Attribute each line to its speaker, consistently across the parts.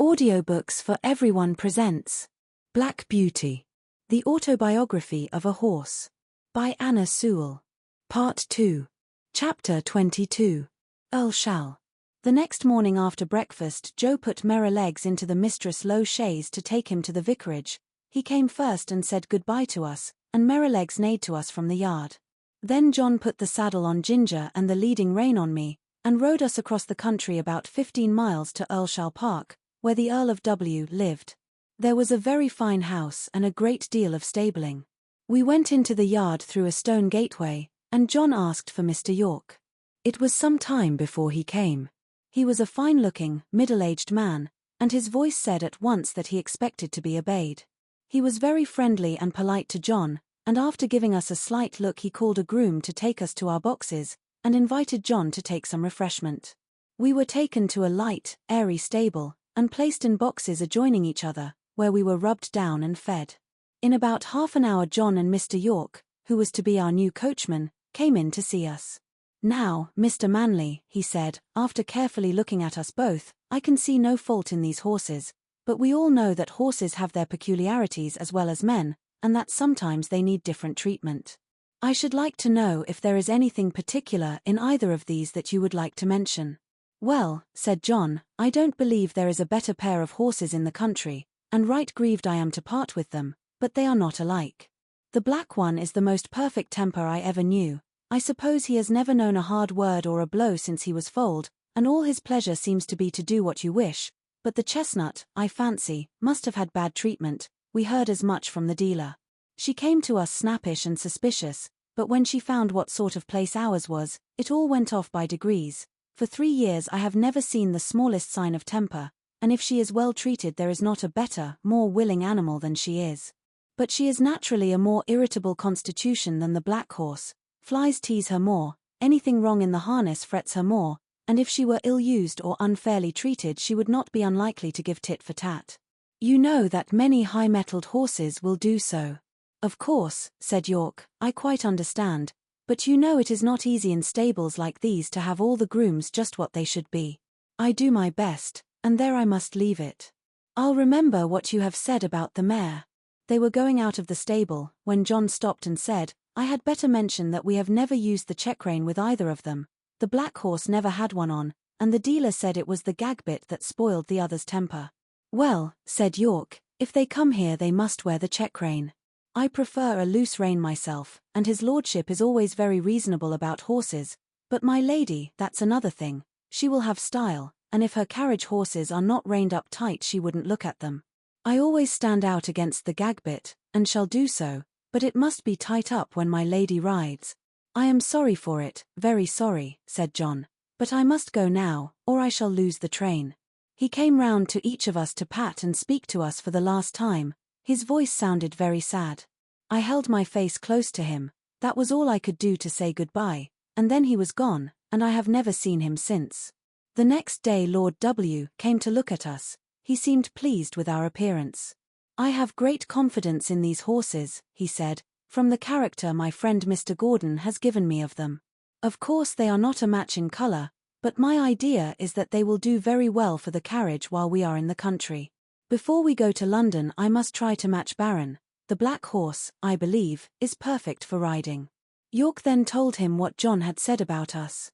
Speaker 1: Audiobooks for Everyone presents Black Beauty, The Autobiography of a Horse, by Anna Sewell. Part 2. Chapter 22. Earl Shall. The next morning after breakfast, Joe put Merrylegs into the mistress' low chaise to take him to the vicarage. He came first and said goodbye to us, and Merrylegs neighed to us from the yard. Then John put the saddle on Ginger and the leading rein on me, and rode us across the country about 15 miles to Earlshall Park, where the Earl of W. lived. There was a very fine house and a great deal of stabling. We went into the yard through a stone gateway, and John asked for Mr. York. It was some time before he came. He was a fine-looking, middle-aged man, and his voice said at once that he expected to be obeyed. He was very friendly and polite to John, and after giving us a slight look he called a groom to take us to our boxes, and invited John to take some refreshment. We were taken to a light, airy stable, and placed in boxes adjoining each other, where we were rubbed down and fed. In about half an hour John and Mr. York, who was to be our new coachman, came in to see us. "Now, Mr. Manley," he said, after carefully looking at us both, "I can see no fault in these horses, but we all know that horses have their peculiarities as well as men, and that sometimes they need different treatment. I should like to know if there is anything particular in either of these that you would like to mention." "Well," said John, "I don't believe there is a better pair of horses in the country, and right grieved I am to part with them, but they are not alike. The black one is the most perfect temper I ever knew. I suppose he has never known a hard word or a blow since he was foaled, and all his pleasure seems to be to do what you wish, but the chestnut, I fancy, must have had bad treatment. We heard as much from the dealer. She came to us snappish and suspicious, but when she found what sort of place ours was, it all went off by degrees. For 3 years I have never seen the smallest sign of temper, and if she is well treated there is not a better, more willing animal than she is. But she is naturally a more irritable constitution than the black horse. Flies tease her more, anything wrong in the harness frets her more, and if she were ill-used or unfairly treated she would not be unlikely to give tit for tat. You know that many high-mettled horses will do so." "Of course," said York, "I quite understand. But you know it is not easy in stables like these to have all the grooms just what they should be. I do my best, and there I must leave it. I'll remember what you have said about the mare." They were going out of the stable, when John stopped and said, "I had better mention that we have never used the check-rein with either of them. The black horse never had one on, and the dealer said it was the gag-bit that spoiled the other's temper." "Well," said York, "if they come here they must wear the check-rein. I prefer a loose rein myself, and his lordship is always very reasonable about horses, but my lady, that's another thing. She will have style, and if her carriage horses are not reined up tight she wouldn't look at them. I always stand out against the gag-bit, and shall do so, but it must be tight up when my lady rides." "I am sorry for it, very sorry," said John, "but I must go now, or I shall lose the train." He came round to each of us to pat and speak to us for the last time. His voice sounded very sad. I held my face close to him. That was all I could do to say goodbye, and then he was gone, and I have never seen him since. The next day Lord W. came to look at us. He seemed pleased with our appearance. "I have great confidence in these horses," he said, "from the character my friend Mr. Gordon has given me of them. Of course they are not a match in colour, but my idea is that they will do very well for the carriage while we are in the country. Before we go to London I must try to match Baron. The black horse, I believe, is perfect for riding." York then told him what John had said about us.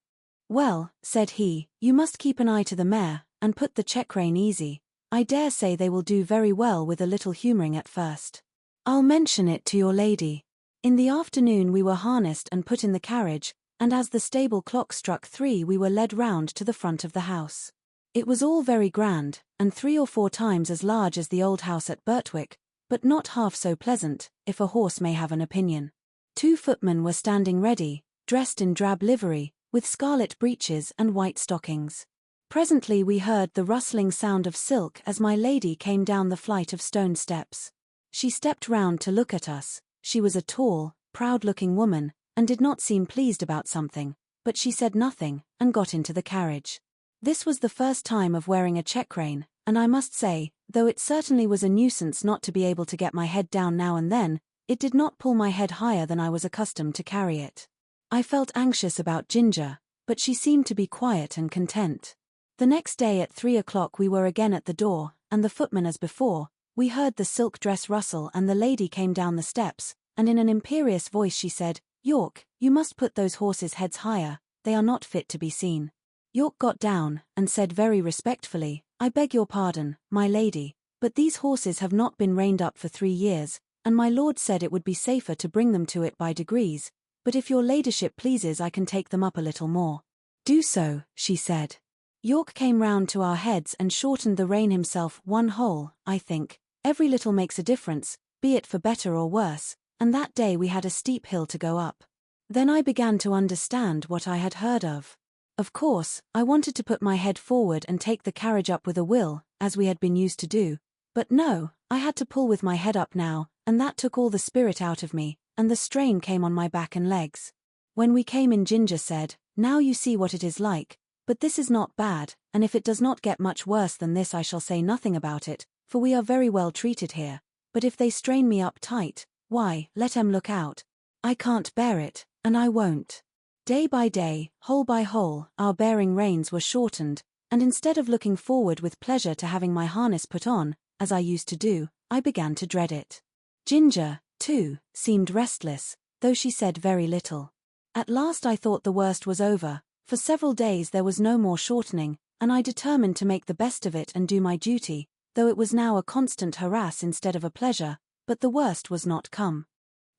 Speaker 1: "Well," said he, "you must keep an eye to the mare, and put the check-rein easy. I dare say they will do very well with a little humouring at first. I'll mention it to your lady." In the afternoon we were harnessed and put in the carriage, and as the stable clock struck 3 we were led round to the front of the house. It was all very grand, and 3 or 4 times as large as the old house at Birtwick, but not half so pleasant, if a horse may have an opinion. 2 footmen were standing ready, dressed in drab livery, with scarlet breeches and white stockings. Presently we heard the rustling sound of silk as my lady came down the flight of stone steps. She stepped round to look at us. She was a tall, proud-looking woman, and did not seem pleased about something, but she said nothing, and got into the carriage. This was the first time of wearing a check-rein, and I must say, though it certainly was a nuisance not to be able to get my head down now and then, it did not pull my head higher than I was accustomed to carry it. I felt anxious about Ginger, but she seemed to be quiet and content. The next day at 3 o'clock we were again at the door, and the footman as before, we heard the silk dress rustle and the lady came down the steps, and in an imperious voice she said, "York, you must put those horses' heads higher, they are not fit to be seen." York got down, and said very respectfully, "I beg your pardon, my lady, but these horses have not been reined up for 3 years, and my lord said it would be safer to bring them to it by degrees, but if your ladyship pleases I can take them up a little more." "Do so," she said. York came round to our heads and shortened the rein himself 1 hole, I think. Every little makes a difference, be it for better or worse, and that day we had a steep hill to go up. Then I began to understand what I had heard of. Of course, I wanted to put my head forward and take the carriage up with a will, as we had been used to do, but no, I had to pull with my head up now, and that took all the spirit out of me, and the strain came on my back and legs. When we came in, Ginger said, "Now you see what it is like, but this is not bad, and if it does not get much worse than this I shall say nothing about it, for we are very well treated here, but if they strain me up tight, why, let 'em look out. I can't bear it, and I won't." Day by day, hole by hole, our bearing reins were shortened, and instead of looking forward with pleasure to having my harness put on, as I used to do, I began to dread it. Ginger, too, seemed restless, though she said very little. At last I thought the worst was over. For several days there was no more shortening, and I determined to make the best of it and do my duty, though it was now a constant harass instead of a pleasure, but the worst was not come.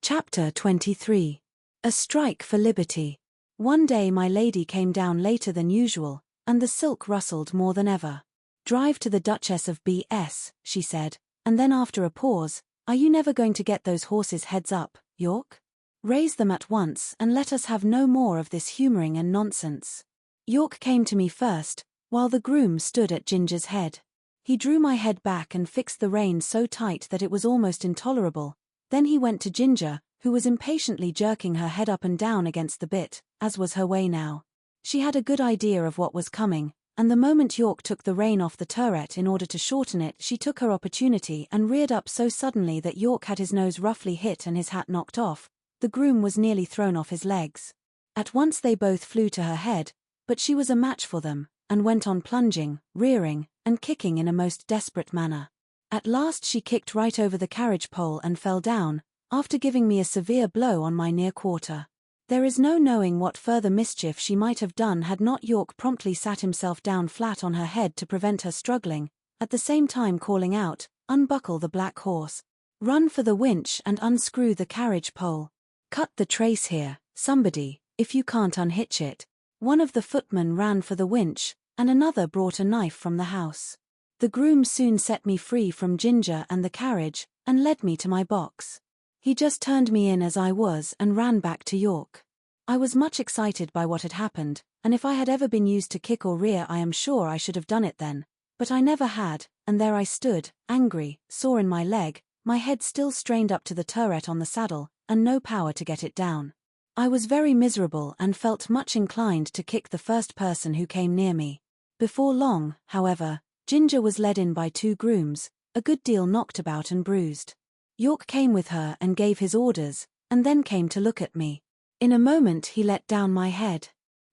Speaker 1: Chapter 23. A Strike for Liberty. One day my lady came down later than usual, and the silk rustled more than ever. "Drive to the Duchess of B.S., she said, and then after a pause, "Are you never going to get those horses' heads up, York? Raise them at once and let us have no more of this humouring and nonsense." York came to me first, while the groom stood at Ginger's head. He drew my head back and fixed the rein so tight that it was almost intolerable. Then he went to Ginger, who was impatiently jerking her head up and down against the bit, as was her way now. She had a good idea of what was coming, and the moment York took the rein off the turret in order to shorten it, she took her opportunity and reared up so suddenly that York had his nose roughly hit and his hat knocked off. The groom was nearly thrown off his legs. At once they both flew to her head, but she was a match for them, and went on plunging, rearing, and kicking in a most desperate manner. At last she kicked right over the carriage pole and fell down, after giving me a severe blow on my near quarter. There is no knowing what further mischief she might have done had not York promptly sat himself down flat on her head to prevent her struggling, at the same time calling out, "Unbuckle the black horse. Run for the winch and unscrew the carriage pole. Cut the trace here, somebody, if you can't unhitch it." One of the footmen ran for the winch, and another brought a knife from the house. The groom soon set me free from Ginger and the carriage, and led me to my box. He just turned me in as I was and ran back to York. I was much excited by what had happened, and if I had ever been used to kick or rear I am sure I should have done it then. But I never had, and there I stood, angry, sore in my leg, my head still strained up to the turret on the saddle, and no power to get it down. I was very miserable and felt much inclined to kick the first person who came near me. Before long, however, Ginger was led in by 2 grooms, a good deal knocked about and bruised. York came with her and gave his orders, and then came to look at me. In a moment he let down my head.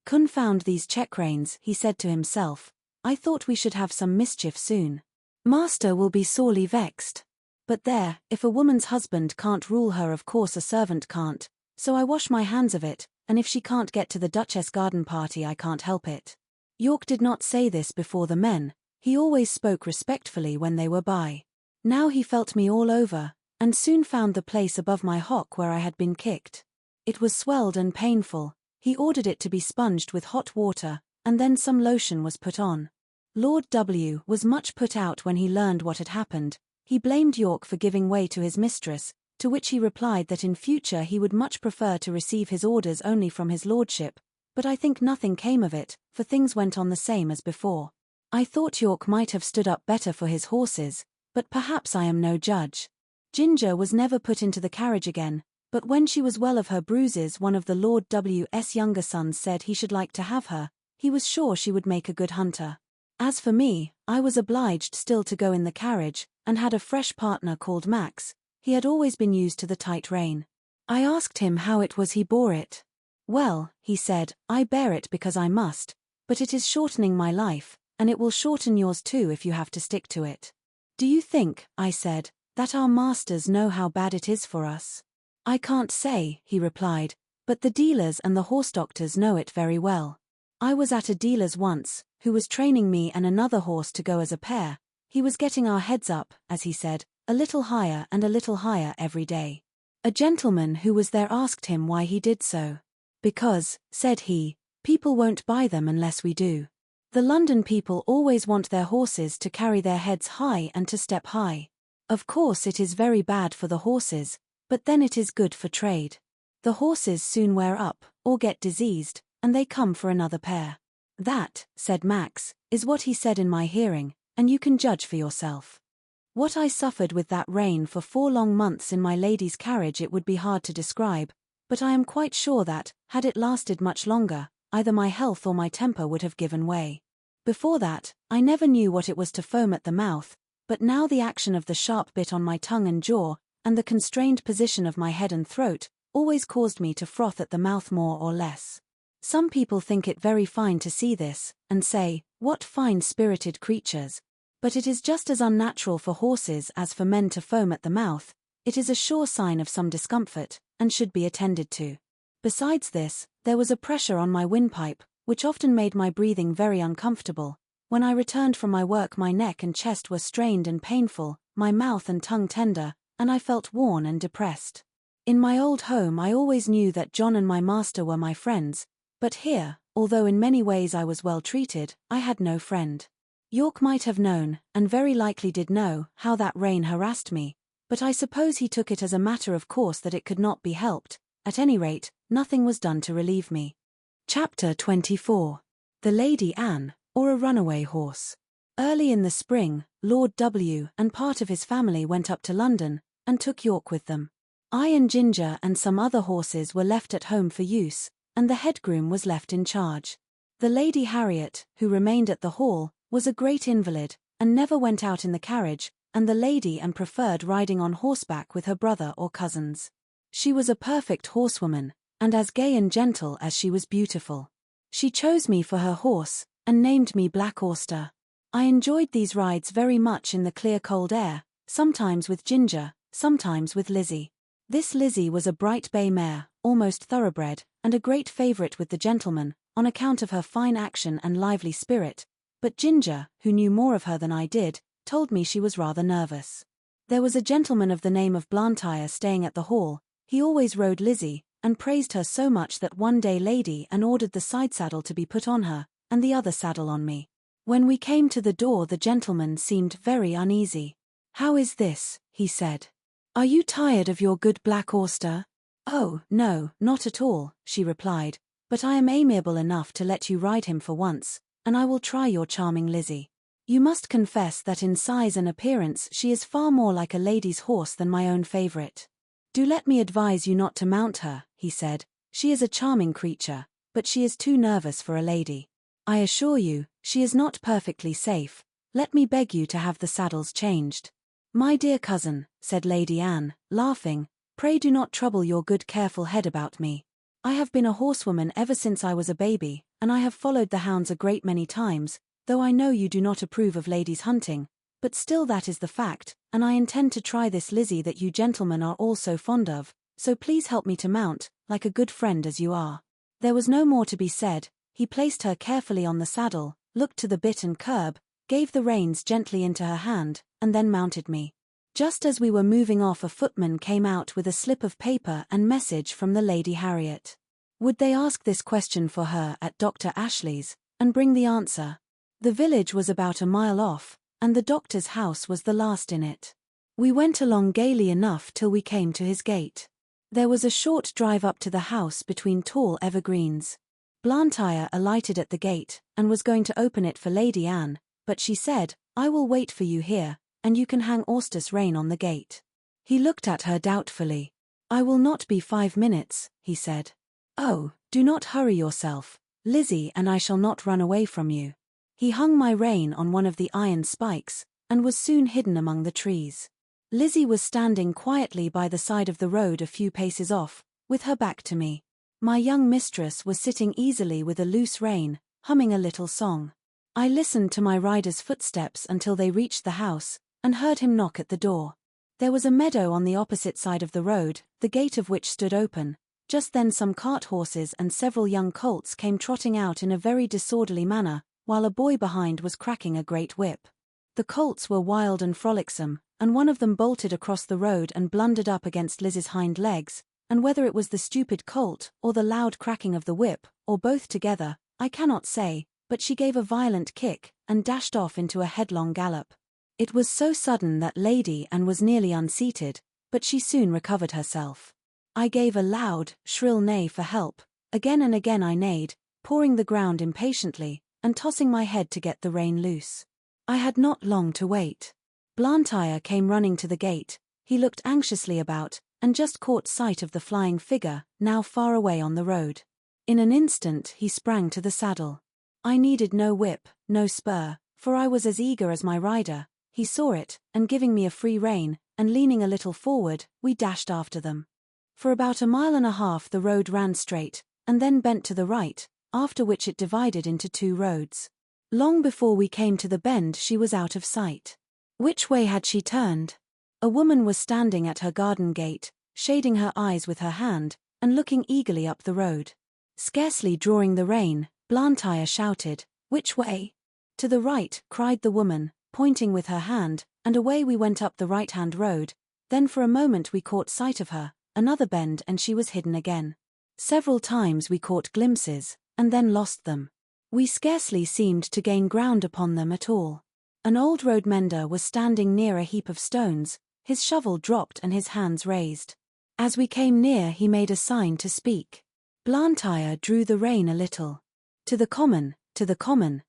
Speaker 1: "Confound these check-reins," he said to himself. "I thought we should have some mischief soon. Master will be sorely vexed. But there, if a woman's husband can't rule her of course a servant can't, so I wash my hands of it, and if she can't get to the Duchess garden party I can't help it." York did not say this before the men, he always spoke respectfully when they were by. Now he felt me all over, and soon found the place above my hock where I had been kicked. It was swelled and painful. He ordered it to be sponged with hot water, and then some lotion was put on. Lord W. was much put out when he learned what had happened. He blamed York for giving way to his mistress, to which he replied that in future he would much prefer to receive his orders only from his lordship, but I think nothing came of it, for things went on the same as before. I thought York might have stood up better for his horses, but perhaps I am no judge. Ginger was never put into the carriage again, but when she was well of her bruises one of the Lord W.'s younger sons said he should like to have her. He was sure she would make a good hunter. As for me, I was obliged still to go in the carriage, and had a fresh partner called Max. He had always been used to the tight rein. I asked him how it was he bore it. "Well," he said, "I bear it because I must, but it is shortening my life, and it will shorten yours too if you have to stick to it. "Do you think," I said, "that our masters know how bad it is for us?" "I can't say," he replied, "but the dealers and the horse doctors know it very well. I was at a dealer's once, who was training me and another horse to go as a pair. He was getting our heads up, as he said, a little higher and a little higher every day. A gentleman who was there asked him why he did so. "Because," said he, "people won't buy them unless we do. The London people always want their horses to carry their heads high and to step high. Of course it is very bad for the horses, but then it is good for trade. The horses soon wear up, or get diseased, and they come for another pair." "That," said Max, "is what he said in my hearing, and you can judge for yourself. What I suffered with that rain for 4 long months in my lady's carriage it would be hard to describe, but I am quite sure that, had it lasted much longer, either my health or my temper would have given way. Before that, I never knew what it was to foam at the mouth, but now the action of the sharp bit on my tongue and jaw, and the constrained position of my head and throat, always caused me to froth at the mouth more or less. Some people think it very fine to see this, and say, 'What fine-spirited creatures!' But it is just as unnatural for horses as for men to foam at the mouth. It is a sure sign of some discomfort, and should be attended to. Besides this, there was a pressure on my windpipe, which often made my breathing very uncomfortable. When I returned from my work my neck and chest were strained and painful, my mouth and tongue tender, and I felt worn and depressed. In my old home I always knew that John and my master were my friends, but here, although in many ways I was well treated, I had no friend. York might have known, and very likely did know, how that rain harassed me, but I suppose he took it as a matter of course that it could not be helped. At any rate, nothing was done to relieve me. Chapter 24. The Lady Anne, or a Runaway Horse. Early in the spring, Lord W. and part of his family went up to London, and took York with them. I and Ginger and some other horses were left at home for use, and the head groom was left in charge. The Lady Harriet, who remained at the Hall, was a great invalid, and never went out in the carriage, and the lady and preferred riding on horseback with her brother or cousins. She was a perfect horsewoman, and as gay and gentle as she was beautiful. She chose me for her horse, and named me Black Auster. I enjoyed these rides very much in the clear cold air, sometimes with Ginger, sometimes with Lizzie. This Lizzie was a bright bay mare, almost thoroughbred, and a great favourite with the gentlemen, on account of her fine action and lively spirit, but Ginger, who knew more of her than I did, told me she was rather nervous. There was a gentleman of the name of Blantyre staying at the Hall. He always rode Lizzie, and praised her so much that one day Lady Anne ordered the side saddle to be put on her, and the other saddle on me. When we came to the door the gentleman seemed very uneasy. "How is this?" he said. "Are you tired of your good Black Auster?" "Oh, no, not at all," she replied, "but I am amiable enough to let you ride him for once, and I will try your charming Lizzie. You must confess that in size and appearance she is far more like a lady's horse than my own favourite. Do let me advise you not to mount her," he said. "She is a charming creature, but she is too nervous for a lady. I assure you, she is not perfectly safe. Let me beg you to have the saddles changed." "My dear cousin," said Lady Anne, laughing, "pray do not trouble your good careful head about me. I have been a horsewoman ever since I was a baby, and I have followed the hounds a great many times, though I know you do not approve of ladies hunting, but still that is the fact, and I intend to try this Lizzie that you gentlemen are all so fond of, so please help me to mount, like a good friend as you are." There was no more to be said. He placed her carefully on the saddle, looked to the bit and curb, gave the reins gently into her hand, and then mounted me. Just as we were moving off a footman came out with a slip of paper and message from the Lady Harriet. Would they ask this question for her at Dr. Ashley's, and bring the answer? The village was about a mile off, and the doctor's house was the last in it. We went along gaily enough till we came to his gate. There was a short drive up to the house between tall evergreens. Blantyre alighted at the gate, and was going to open it for Lady Anne, but she said, "I will wait for you here, and you can hang Auster's rein on the gate." He looked at her doubtfully. "I will not be 5 minutes," he said. "Oh, do not hurry yourself, Lizzie, and I shall not run away from you." He hung my rein on one of the iron spikes, and was soon hidden among the trees. Lizzie was standing quietly by the side of the road a few paces off, with her back to me. My young mistress was sitting easily with a loose rein, humming a little song. I listened to my rider's footsteps until they reached the house, and heard him knock at the door. There was a meadow on the opposite side of the road, the gate of which stood open. Just then some cart horses and several young colts came trotting out in a very disorderly manner, while a boy behind was cracking a great whip. The colts were wild and frolicsome, and one of them bolted across the road and blundered up against Liz's hind legs, and whether it was the stupid colt, or the loud cracking of the whip, or both together, I cannot say, but she gave a violent kick, and dashed off into a headlong gallop. It was so sudden that Lady Anne was nearly unseated, but she soon recovered herself. I gave a loud, shrill neigh for help. Again and again I neighed, pawing the ground impatiently, and tossing my head to get the rein loose. I had not long to wait. Blantyre came running to the gate. He looked anxiously about, and just caught sight of the flying figure, now far away on the road. In an instant he sprang to the saddle. I needed no whip, no spur, for I was as eager as my rider. He saw it, and giving me a free rein, and leaning a little forward, we dashed after them. For about 1.5 miles the road ran straight, and then bent to the right, after which it divided into 2 roads. Long before we came to the bend she was out of sight. Which way had she turned? A woman was standing at her garden gate, shading her eyes with her hand, and looking eagerly up the road. Scarcely drawing the rein, Blantyre shouted, "Which way?" "To the right," cried the woman, pointing with her hand, and away we went up the right-hand road. Then for a moment we caught sight of her, another bend and she was hidden again. Several times we caught glimpses, and then lost them. We scarcely seemed to gain ground upon them at all. An old road mender was standing near a heap of stones, his shovel dropped and his hands raised. As we came near he made a sign to speak. Blantyre drew the rein a little. To the common,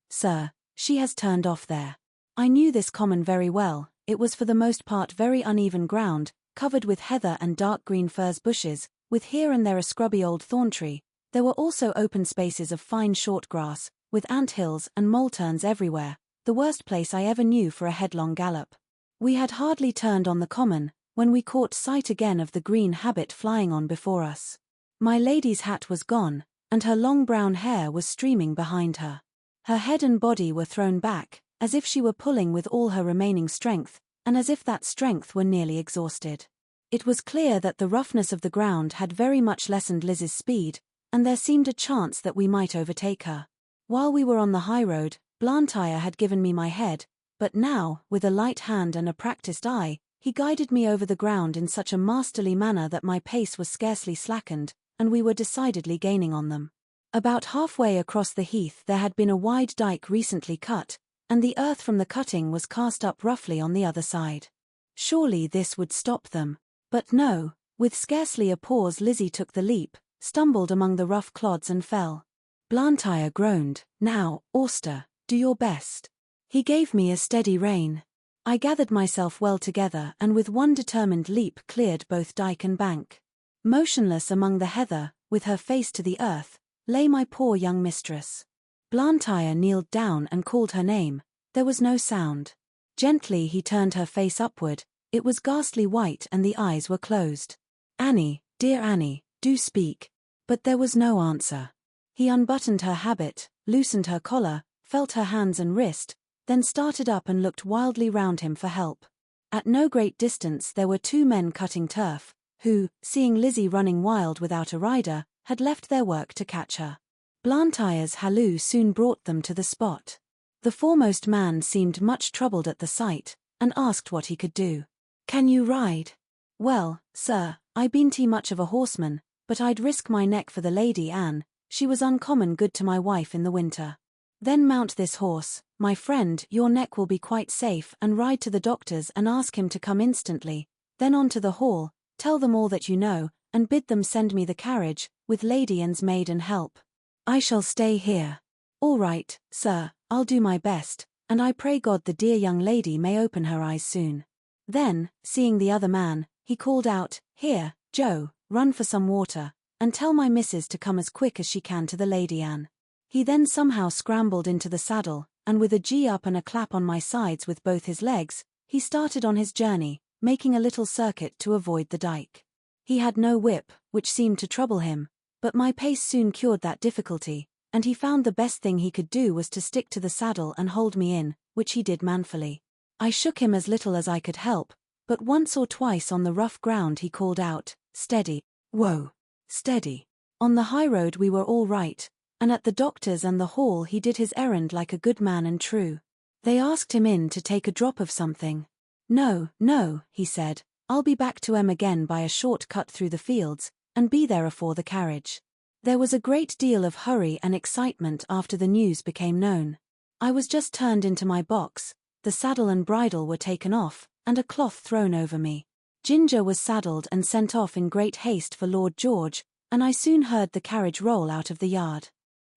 Speaker 1: sir, she has turned off there." I knew this common very well. It was for the most part very uneven ground, covered with heather and dark green furze bushes, with here and there a scrubby old thorn tree. There were also open spaces of fine short grass, with ant hills and mole turns everywhere, the worst place I ever knew for a headlong gallop. We had hardly turned on the common, when we caught sight again of the green habit flying on before us. My lady's hat was gone, and her long brown hair was streaming behind her. Her head and body were thrown back, as if she were pulling with all her remaining strength, and as if that strength were nearly exhausted. It was clear that the roughness of the ground had very much lessened Liz's speed, and there seemed a chance that we might overtake her. While we were on the high road, Blantyre had given me my head, but now, with a light hand and a practised eye, he guided me over the ground in such a masterly manner that my pace was scarcely slackened, and we were decidedly gaining on them. About halfway across the heath there had been a wide dike recently cut, and the earth from the cutting was cast up roughly on the other side. Surely this would stop them. But no, with scarcely a pause Lizzie took the leap, stumbled among the rough clods and fell. Blantyre groaned, "Now, Auster, do your best." He gave me a steady rein. I gathered myself well together and with one determined leap cleared both dike and bank. Motionless among the heather, with her face to the earth, lay my poor young mistress. Blantyre kneeled down and called her name. There was no sound. Gently he turned her face upward. It was ghastly white and the eyes were closed. "Annie, dear Annie, do speak." But there was no answer. He unbuttoned her habit, loosened her collar, felt her hands and wrist, then started up and looked wildly round him for help. At no great distance there were 2 men cutting turf, who, seeing Lizzie running wild without a rider, had left their work to catch her. Blantyre's halloo soon brought them to the spot. The foremost man seemed much troubled at the sight, and asked what he could do. "Can you ride?" "Well, sir, I bean't much of a horseman, but I'd risk my neck for the Lady Anne. She was uncommon good to my wife in the winter." "Then mount this horse, my friend, your neck will be quite safe, and ride to the doctor's and ask him to come instantly. Then on to the hall, tell them all that you know, and bid them send me the carriage, with Lady Anne's maid and help. I shall stay here." "All right, sir, I'll do my best, and I pray God the dear young lady may open her eyes soon." Then, seeing the other man, he called out, "Here, Joe, run for some water, and tell my missus to come as quick as she can to the Lady Anne." He then somehow scrambled into the saddle, and with a gee up and a clap on my sides with both his legs, he started on his journey, making a little circuit to avoid the dike. He had no whip, which seemed to trouble him, but my pace soon cured that difficulty, and he found the best thing he could do was to stick to the saddle and hold me in, which he did manfully. I shook him as little as I could help, but once or twice on the rough ground he called out, "Steady, whoa, steady." On the high road we were all right, and at the doctor's and the hall he did his errand like a good man and true. They asked him in to take a drop of something. "No, no," he said, "I'll be back to again by a short cut through the fields, and be there afore the carriage." There was a great deal of hurry and excitement after the news became known. I was just turned into my box, the saddle and bridle were taken off, and a cloth thrown over me. Ginger was saddled and sent off in great haste for Lord George, and I soon heard the carriage roll out of the yard.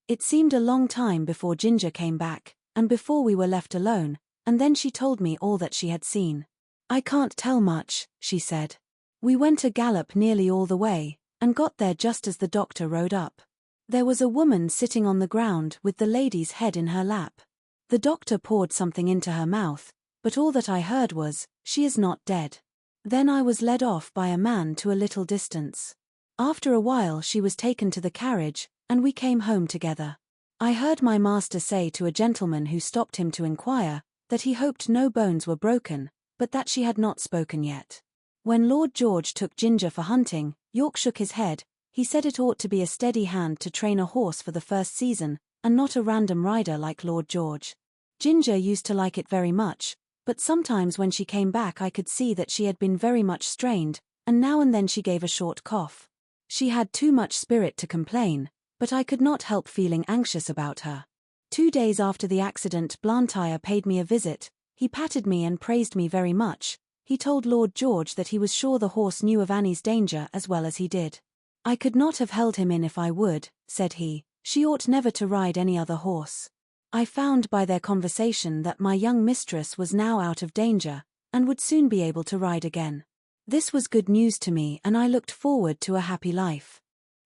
Speaker 1: It seemed a long time before Ginger came back, and before we were left alone, and then she told me all that she had seen. "I can't tell much," she said. "We went a gallop nearly all the way, and got there just as the doctor rode up. There was a woman sitting on the ground with the lady's head in her lap. The doctor poured something into her mouth, but all that I heard was, 'She is not dead.' Then I was led off by a man to a little distance. After a while she was taken to the carriage, and we came home together. I heard my master say to a gentleman who stopped him to inquire, that he hoped no bones were broken, but that she had not spoken yet. When Lord George took Ginger for hunting, York shook his head. He said it ought to be a steady hand to train a horse for the first season, and not a random rider like Lord George. Ginger used to like it very much, but sometimes when she came back I could see that she had been very much strained, and now and then she gave a short cough. She had too much spirit to complain, but I could not help feeling anxious about her. 2 days after the accident Blantyre paid me a visit. He patted me and praised me very much. He told Lord George that he was sure the horse knew of Annie's danger as well as he did. "I could not have held him in if I would," said he. "She ought never to ride any other horse." I found by their conversation that my young mistress was now out of danger, and would soon be able to ride again. This was good news to me and I looked forward to a happy life.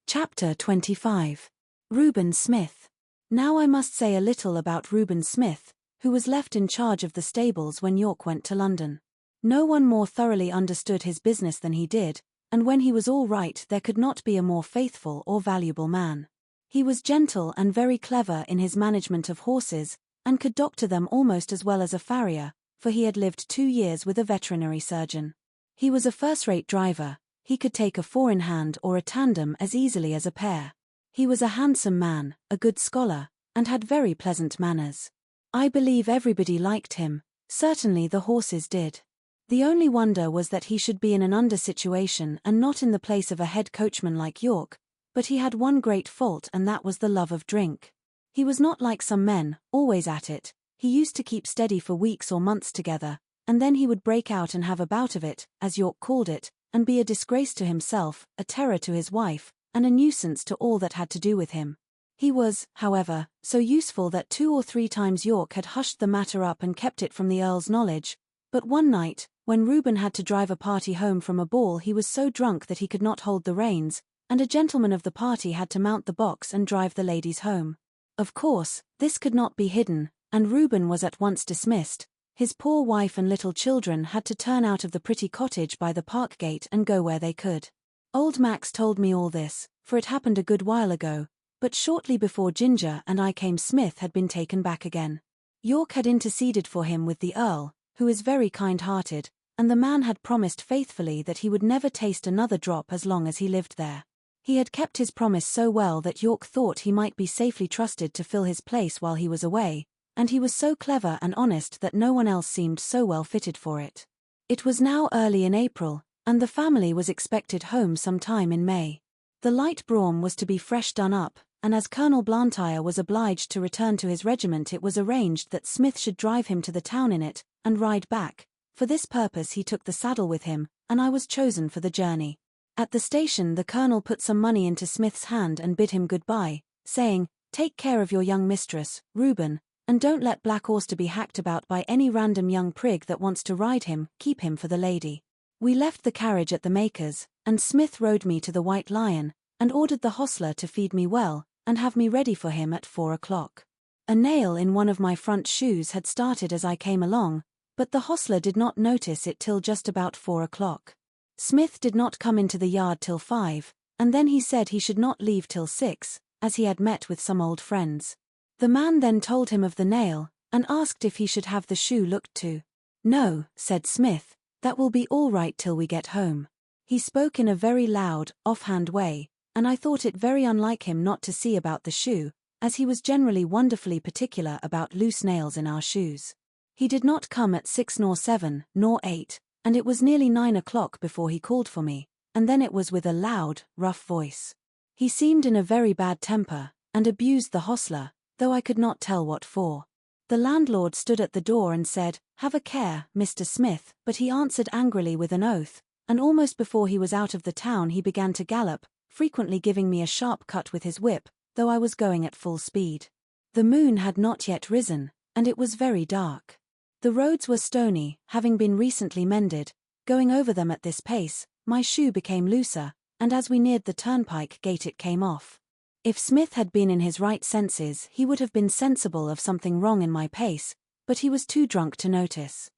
Speaker 1: Chapter 25. Reuben Smith. Now I must say a little about Reuben Smith, who was left in charge of the stables when York went to London. No one more thoroughly understood his business than he did, and when he was all right there could not be a more faithful or valuable man. He was gentle and very clever in his management of horses, and could doctor them almost as well as a farrier, for he had lived 2 years with a veterinary surgeon. He was a first-rate driver. He could take a four-in-hand or a tandem as easily as a pair. He was a handsome man, a good scholar, and had very pleasant manners. I believe everybody liked him, certainly the horses did. The only wonder was that he should be in an under situation and not in the place of a head coachman like York, but he had one great fault and that was the love of drink. He was not like some men, always at it. He used to keep steady for weeks or months together, and then he would break out and have a bout of it, as York called it, and be a disgrace to himself, a terror to his wife, and a nuisance to all that had to do with him. He was, however, so useful that 2 or 3 times York had hushed the matter up and kept it from the Earl's knowledge, but one night, when Reuben had to drive a party home from a ball he was so drunk that he could not hold the reins, and a gentleman of the party had to mount the box and drive the ladies home. Of course, this could not be hidden, and Reuben was at once dismissed. His poor wife and little children had to turn out of the pretty cottage by the park gate and go where they could. Old Max told me all this, for it happened a good while ago, but shortly before Ginger and I came Smith had been taken back again. York had interceded for him with the Earl, who is very kind-hearted, and the man had promised faithfully that he would never taste another drop as long as he lived there. He had kept his promise so well that York thought he might be safely trusted to fill his place while he was away, and he was so clever and honest that no one else seemed so well fitted for it. It was now early in April, and the family was expected home some time in May. The light brougham was to be fresh done up, and as Colonel Blantyre was obliged to return to his regiment it was arranged that Smith should drive him to the town in it, and ride back. For this purpose he took the saddle with him, and I was chosen for the journey. At the station the colonel put some money into Smith's hand and bid him good-bye, saying, "Take care of your young mistress, Reuben, and don't let Black Horse to be hacked about by any random young prig that wants to ride him, keep him for the lady." We left the carriage at the maker's, and Smith rode me to the White Lion, and ordered the hostler to feed me well, and have me ready for him at 4 o'clock. A nail in one of my front shoes had started as I came along, but the hostler did not notice it till just about 4 o'clock. Smith did not come into the yard till 5, and then he said he should not leave till 6, as he had met with some old friends. The man then told him of the nail, and asked if he should have the shoe looked to. "No," said Smith, "that will be all right till we get home." He spoke in a very loud, offhand way, and I thought it very unlike him not to see about the shoe, as he was generally wonderfully particular about loose nails in our shoes. He did not come at 6 nor 7, nor 8, and it was nearly 9 o'clock before he called for me, and then it was with a loud, rough voice. He seemed in a very bad temper, and abused the hostler, though I could not tell what for. The landlord stood at the door and said, "Have a care, Mr. Smith," but he answered angrily with an oath, and almost before he was out of the town he began to gallop, frequently giving me a sharp cut with his whip, though I was going at full speed. The moon had not yet risen, and it was very dark. The roads were stony, having been recently mended. Going over them at this pace, my shoe became looser, and as we neared the turnpike gate it came off. If Smith had been in his right senses he would have been sensible of something wrong in my pace, but he was too drunk to notice.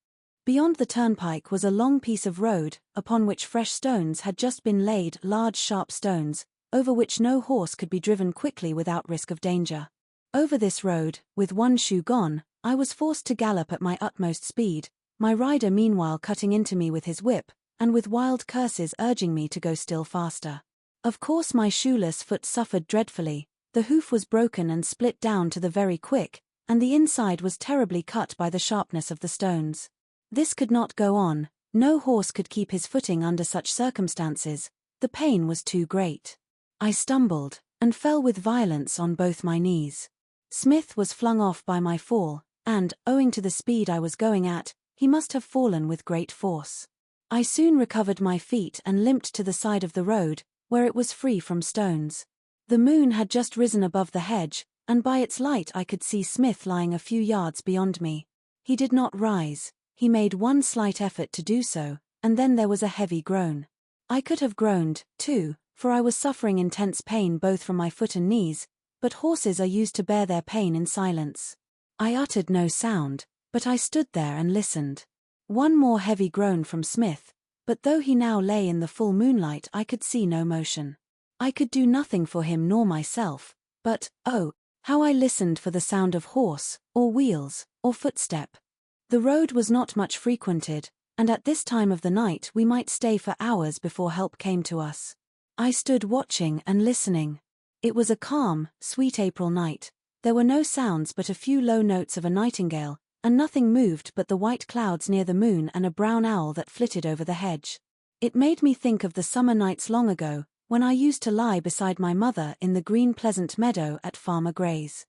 Speaker 1: Beyond the turnpike was a long piece of road, upon which fresh stones had just been laid, large sharp stones, over which no horse could be driven quickly without risk of danger. Over this road, with one shoe gone, I was forced to gallop at my utmost speed, my rider meanwhile cutting into me with his whip, and with wild curses urging me to go still faster. Of course my shoeless foot suffered dreadfully, the hoof was broken and split down to the very quick, and the inside was terribly cut by the sharpness of the stones. This could not go on, no horse could keep his footing under such circumstances, the pain was too great. I stumbled, and fell with violence on both my knees. Smith was flung off by my fall, and, owing to the speed I was going at, he must have fallen with great force. I soon recovered my feet and limped to the side of the road, where it was free from stones. The moon had just risen above the hedge, and by its light I could see Smith lying a few yards beyond me. He did not rise, he made one slight effort to do so, and then there was a heavy groan. I could have groaned, too, for I was suffering intense pain both from my foot and knees, but horses are used to bear their pain in silence. I uttered no sound, but I stood there and listened. One more heavy groan from Smith, but though he now lay in the full moonlight I could see no motion. I could do nothing for him nor myself, but, oh, how I listened for the sound of horse, or wheels, or footstep. The road was not much frequented, and at this time of the night we might stay for hours before help came to us. I stood watching and listening. It was a calm, sweet April night. There were no sounds but a few low notes of a nightingale, and nothing moved but the white clouds near the moon and a brown owl that flitted over the hedge. It made me think of the summer nights long ago, when I used to lie beside my mother in the green pleasant meadow at Farmer Gray's.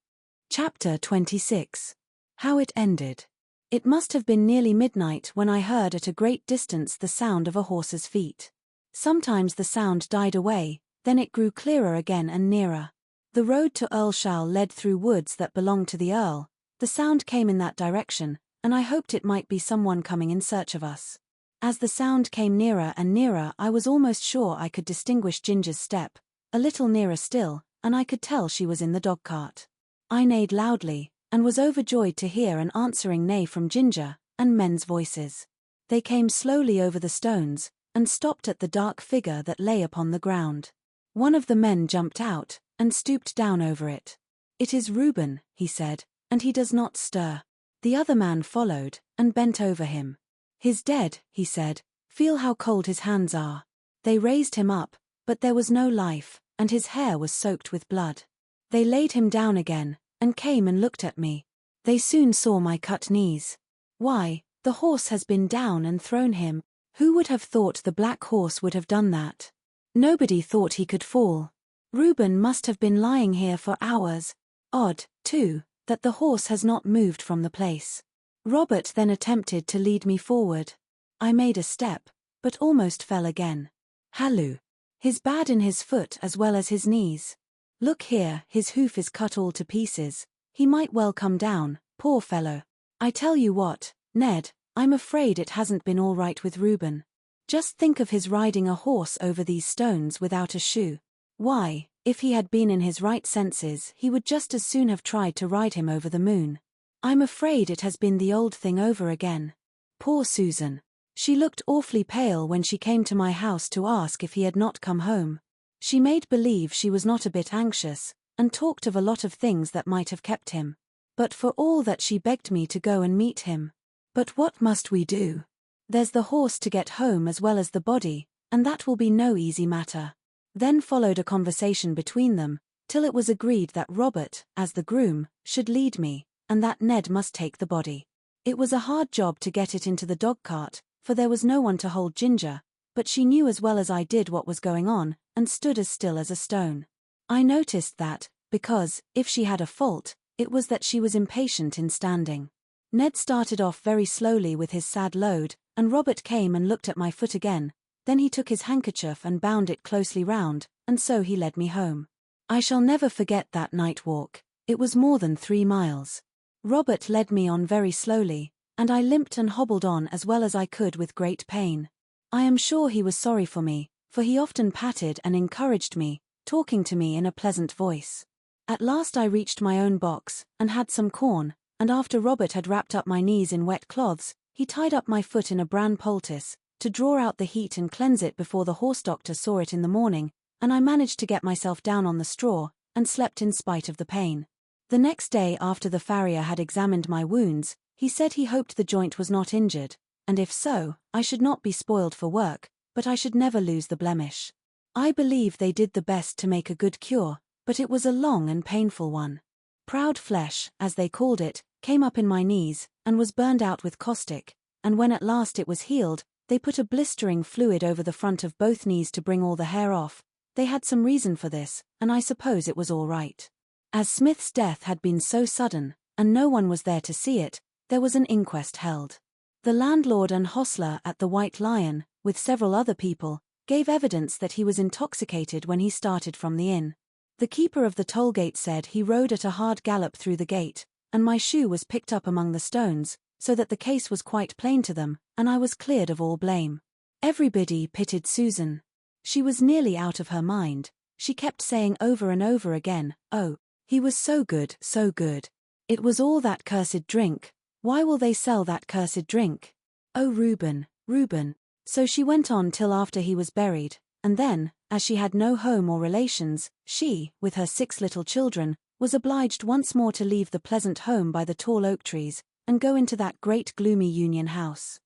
Speaker 1: Chapter 26. How it ended. It must have been nearly midnight when I heard at a great distance the sound of a horse's feet. Sometimes the sound died away, then it grew clearer again and nearer. The road to Earlshall led through woods that belonged to the Earl. The sound came in that direction, and I hoped it might be someone coming in search of us. As the sound came nearer and nearer I was almost sure I could distinguish Ginger's step, a little nearer still, and I could tell she was in the dog-cart. I neighed loudly, and was overjoyed to hear an answering neigh from Ginger, and men's voices. They came slowly over the stones, and stopped at the dark figure that lay upon the ground. One of the men jumped out, and stooped down over it. "It is Reuben," he said, "and he does not stir." The other man followed, and bent over him. "He's dead," he said, "feel how cold his hands are." They raised him up, but there was no life, and his hair was soaked with blood. They laid him down again, and came and looked at me. They soon saw my cut knees. "Why, the horse has been down and thrown him. Who would have thought the black horse would have done that? Nobody thought he could fall. Reuben must have been lying here for hours. Odd, too, that the horse has not moved from the place." Robert then attempted to lead me forward. I made a step, but almost fell again. "Halloo! He's bad in his foot as well as his knees. Look here, his hoof is cut all to pieces. He might well come down, poor fellow. I tell you what, Ned, I'm afraid it hasn't been all right with Reuben. Just think of his riding a horse over these stones without a shoe. Why, if he had been in his right senses he would just as soon have tried to ride him over the moon. I'm afraid it has been the old thing over again. Poor Susan. She looked awfully pale when she came to my house to ask if he had not come home. She made believe she was not a bit anxious, and talked of a lot of things that might have kept him. But for all that she begged me to go and meet him. But what must we do? There's the horse to get home as well as the body, and that will be no easy matter. Then followed a conversation between them, till it was agreed that Robert, as the groom, should lead me, and that Ned must take the body. It was a hard job to get it into the dog-cart, for there was no one to hold Ginger, but she knew as well as I did what was going on, and stood as still as a stone. I noticed that, because, if she had a fault, it was that she was impatient in standing. Ned started off very slowly with his sad load, and Robert came and looked at my foot again, then he took his handkerchief and bound it closely round, and so he led me home. I shall never forget that night walk. It was more than 3 miles. Robert led me on very slowly, and I limped and hobbled on as well as I could with great pain. I am sure he was sorry for me, for he often patted and encouraged me, talking to me in a pleasant voice. At last I reached my own box, and had some corn, and after Robert had wrapped up my knees in wet cloths, he tied up my foot in a bran poultice, to draw out the heat and cleanse it before the horse doctor saw it in the morning, and I managed to get myself down on the straw, and slept in spite of the pain. The next day after the farrier had examined my wounds, he said he hoped the joint was not injured, and if so, I should not be spoiled for work, but I should never lose the blemish. I believe they did the best to make a good cure, but it was a long and painful one. Proud flesh, as they called it, came up in my knees, and was burned out with caustic, and when at last it was healed, they put a blistering fluid over the front of both knees to bring all the hair off. They had some reason for this, and I suppose it was all right. As Smith's death had been so sudden, and no one was there to see it, there was an inquest held. The landlord and hostler at the White Lion, with several other people, gave evidence that he was intoxicated when he started from the inn. The keeper of the toll gate said he rode at a hard gallop through the gate, and my shoe was picked up among the stones, so that the case was quite plain to them, and I was cleared of all blame. Everybody pitied Susan. She was nearly out of her mind. She kept saying over and over again, "Oh, he was so good, so good. It was all that cursed drink. Why will they sell that cursed drink? Oh Reuben, Reuben." So she went on till after he was buried, and then, as she had no home or relations, she, with her 6 little children, was obliged once more to leave the pleasant home by the tall oak trees, and go into that great gloomy Union house.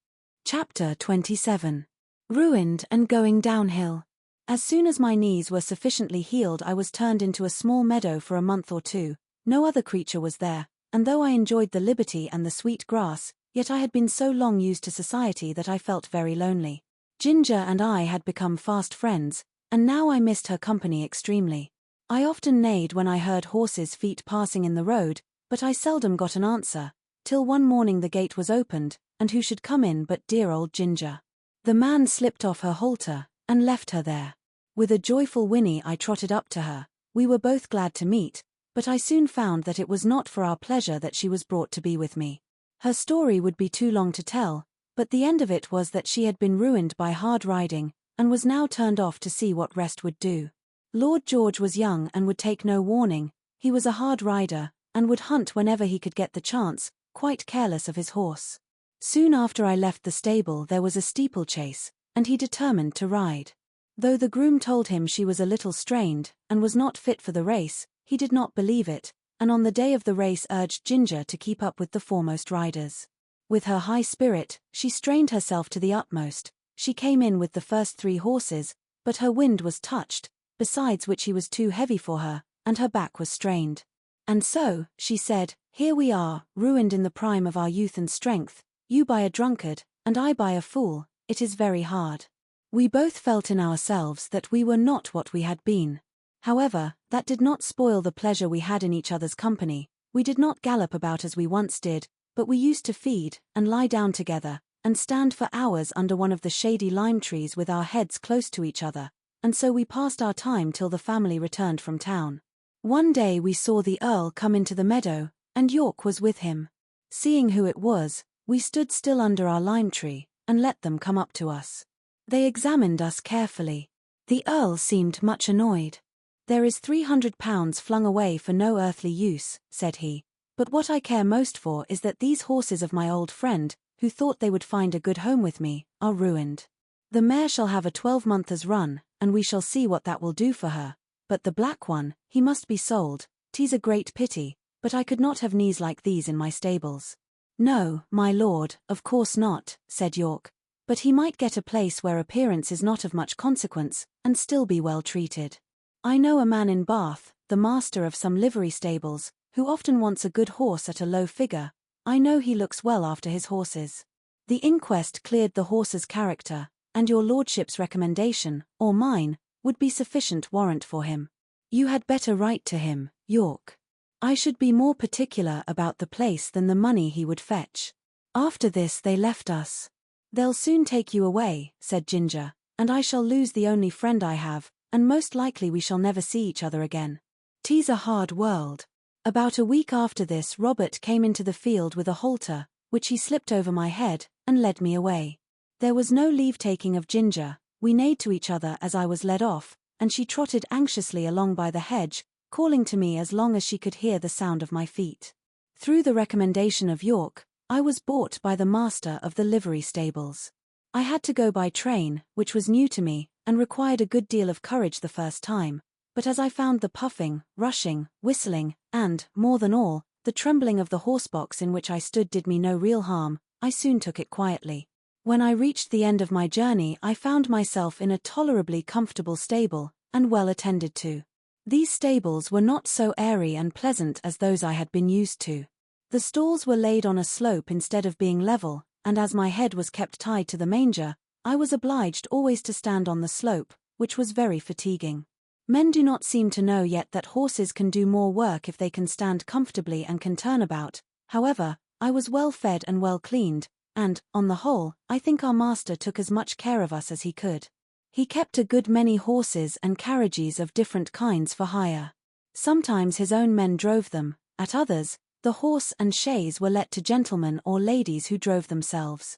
Speaker 1: Chapter 27. Ruined and going downhill. As soon as my knees were sufficiently healed I was turned into a small meadow for a month or 2, no other creature was there, and though I enjoyed the liberty and the sweet grass, yet I had been so long used to society that I felt very lonely. Ginger and I had become fast friends, and now I missed her company extremely. I often neighed when I heard horses' feet passing in the road, but I seldom got an answer, till one morning the gate was opened, and who should come in but dear old Ginger. The man slipped off her halter, and left her there. With a joyful whinny I trotted up to her. We were both glad to meet, but I soon found that it was not for our pleasure that she was brought to be with me. Her story would be too long to tell, but the end of it was that she had been ruined by hard riding, and was now turned off to see what rest would do. Lord George was young and would take no warning. He was a hard rider, and would hunt whenever he could get the chance, quite careless of his horse. Soon after I left the stable there was a steeplechase, and he determined to ride. Though the groom told him she was a little strained, and was not fit for the race, he did not believe it, and on the day of the race urged Ginger to keep up with the foremost riders. With her high spirit, she strained herself to the utmost. She came in with the first 3 horses, but her wind was touched, besides which he was too heavy for her, and her back was strained. And so, she said, "Here we are, ruined in the prime of our youth and strength, you by a drunkard, and I by a fool, it is very hard." We both felt in ourselves that we were not what we had been. However, that did not spoil the pleasure we had in each other's company. We did not gallop about as we once did, but we used to feed, and lie down together, and stand for hours under one of the shady lime trees with our heads close to each other, and so we passed our time till the family returned from town. One day we saw the Earl come into the meadow, and York was with him. Seeing who it was, we stood still under our lime tree, and let them come up to us. They examined us carefully. The Earl seemed much annoyed. "There is £300 flung away for no earthly use," said he, "but what I care most for is that these horses of my old friend, who thought they would find a good home with me, are ruined. The mare shall have a 12-month's run, and we shall see what that will do for her, but the black one, he must be sold. 'Tis a great pity, but I could not have knees like these in my stables." "No, my lord, of course not," said York. "But he might get a place where appearance is not of much consequence, and still be well treated. I know a man in Bath, the master of some livery stables, who often wants a good horse at a low figure. I know he looks well after his horses. The inquest cleared the horse's character, and your lordship's recommendation, or mine, would be sufficient warrant for him. You had better write to him, York. I should be more particular about the place than the money he would fetch." After this they left us. "They'll soon take you away," said Ginger, "and I shall lose the only friend I have, and most likely we shall never see each other again. 'Tis a hard world." About a week after this Robert came into the field with a halter, which he slipped over my head, and led me away. There was no leave-taking of Ginger. We neighed to each other as I was led off, and she trotted anxiously along by the hedge, calling to me as long as she could hear the sound of my feet. Through the recommendation of York, I was bought by the master of the livery stables. I had to go by train, which was new to me, and required a good deal of courage the first time, but as I found the puffing, rushing, whistling, and, more than all, the trembling of the horsebox in which I stood did me no real harm, I soon took it quietly. When I reached the end of my journey I found myself in a tolerably comfortable stable, and well attended to. These stables were not so airy and pleasant as those I had been used to. The stalls were laid on a slope instead of being level, and as my head was kept tied to the manger, I was obliged always to stand on the slope, which was very fatiguing. Men do not seem to know yet that horses can do more work if they can stand comfortably and can turn about. However, I was well fed and well cleaned, and, on the whole, I think our master took as much care of us as he could. He kept a good many horses and carriages of different kinds for hire. Sometimes his own men drove them, at others, the horse and chaise were let to gentlemen or ladies who drove themselves.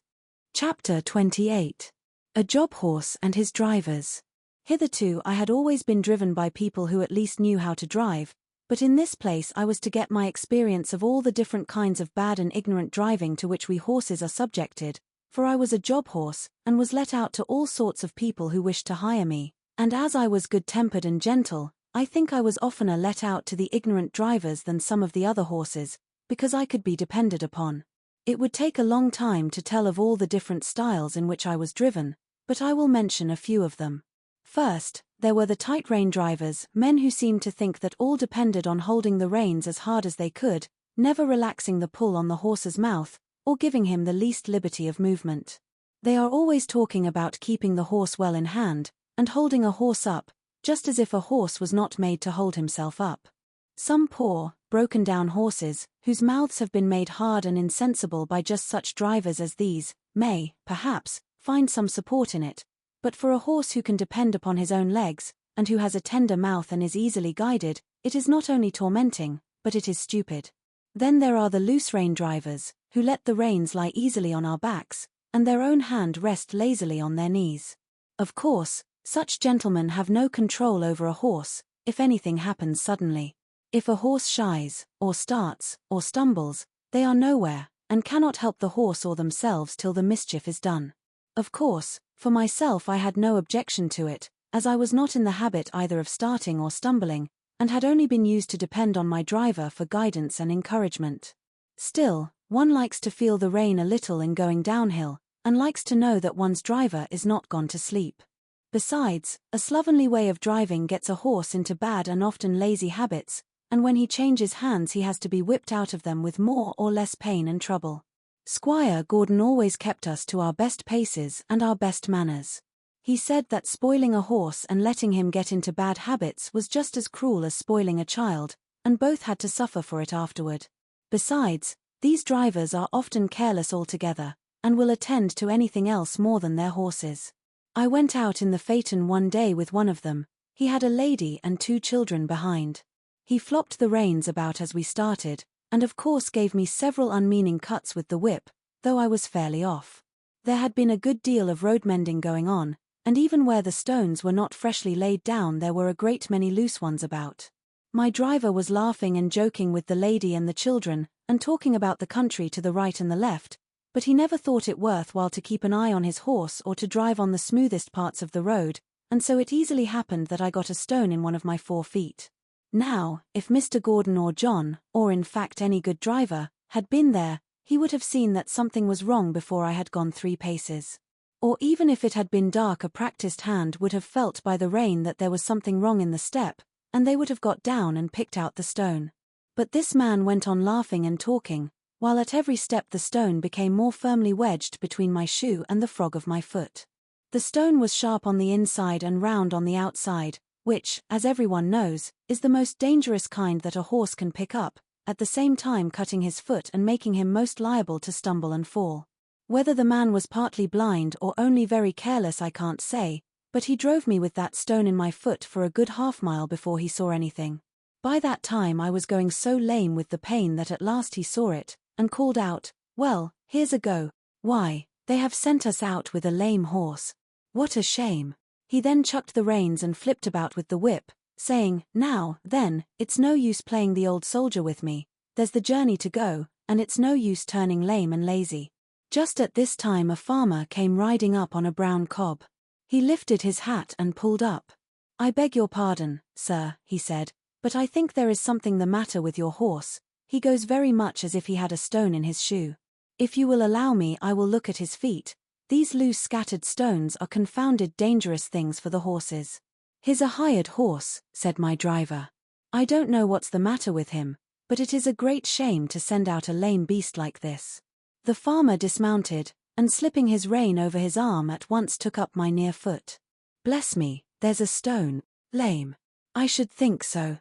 Speaker 1: Chapter 28. A Job Horse and His Drivers. Hitherto I had always been driven by people who at least knew how to drive, but in this place I was to get my experience of all the different kinds of bad and ignorant driving to which we horses are subjected, for I was a job horse, and was let out to all sorts of people who wished to hire me, and as I was good-tempered and gentle, I think I was oftener let out to the ignorant drivers than some of the other horses, because I could be depended upon. It would take a long time to tell of all the different styles in which I was driven, but I will mention a few of them. First, there were the tight-rein drivers, men who seemed to think that all depended on holding the reins as hard as they could, never relaxing the pull on the horse's mouth, or giving him the least liberty of movement. They are always talking about keeping the horse well in hand, and holding a horse up, just as if a horse was not made to hold himself up. Some poor, broken-down horses, whose mouths have been made hard and insensible by just such drivers as these, may, perhaps, find some support in it, but for a horse who can depend upon his own legs, and who has a tender mouth and is easily guided, it is not only tormenting, but it is stupid. Then there are the loose-rein drivers, who let the reins lie easily on our backs, and their own hand rest lazily on their knees. Of course, such gentlemen have no control over a horse, if anything happens suddenly. If a horse shies, or starts, or stumbles, they are nowhere, and cannot help the horse or themselves till the mischief is done. Of course, for myself I had no objection to it, as I was not in the habit either of starting or stumbling, and had only been used to depend on my driver for guidance and encouragement. Still, one likes to feel the rein a little in going downhill, and likes to know that one's driver is not gone to sleep. Besides, a slovenly way of driving gets a horse into bad and often lazy habits, and when he changes hands he has to be whipped out of them with more or less pain and trouble. Squire Gordon always kept us to our best paces and our best manners. He said that spoiling a horse and letting him get into bad habits was just as cruel as spoiling a child, and both had to suffer for it afterward. Besides, these drivers are often careless altogether, and will attend to anything else more than their horses. I went out in the phaeton one day with one of them. He had a lady and 2 children behind. He flopped the reins about as we started, and of course gave me several unmeaning cuts with the whip, though I was fairly off. There had been a good deal of road mending going on, and even where the stones were not freshly laid down there were a great many loose ones about. My driver was laughing and joking with the lady and the children, and talking about the country to the right and the left, but he never thought it worth while to keep an eye on his horse or to drive on the smoothest parts of the road, and so it easily happened that I got a stone in one of my 4 feet. Now, if Mr. Gordon or John, or in fact any good driver, had been there, he would have seen that something was wrong before I had gone 3 paces. Or even if it had been dark, a practiced hand would have felt by the rain that there was something wrong in the step, and they would have got down and picked out the stone. But this man went on laughing and talking, while at every step the stone became more firmly wedged between my shoe and the frog of my foot. The stone was sharp on the inside and round on the outside, which, as everyone knows, is the most dangerous kind that a horse can pick up, at the same time cutting his foot and making him most liable to stumble and fall. Whether the man was partly blind or only very careless I can't say, but he drove me with that stone in my foot for a good half-mile before he saw anything. By that time I was going so lame with the pain that at last he saw it, and called out, "Well, here's a go. Why, they have sent us out with a lame horse. What a shame." He then chucked the reins and flipped about with the whip, saying, "Now, then, it's no use playing the old soldier with me. There's the journey to go, and it's no use turning lame and lazy." Just at this time a farmer came riding up on a brown cob. He lifted his hat and pulled up. "I beg your pardon, sir," he said, "but I think there is something the matter with your horse. He goes very much as if he had a stone in his shoe. If you will allow me, I will look at his feet. These loose scattered stones are confounded dangerous things for the horses." "He's a hired horse," said my driver. "I don't know what's the matter with him, but it is a great shame to send out a lame beast like this." The farmer dismounted, and slipping his rein over his arm at once took up my near foot. "Bless me, there's a stone. Lame. I should think so."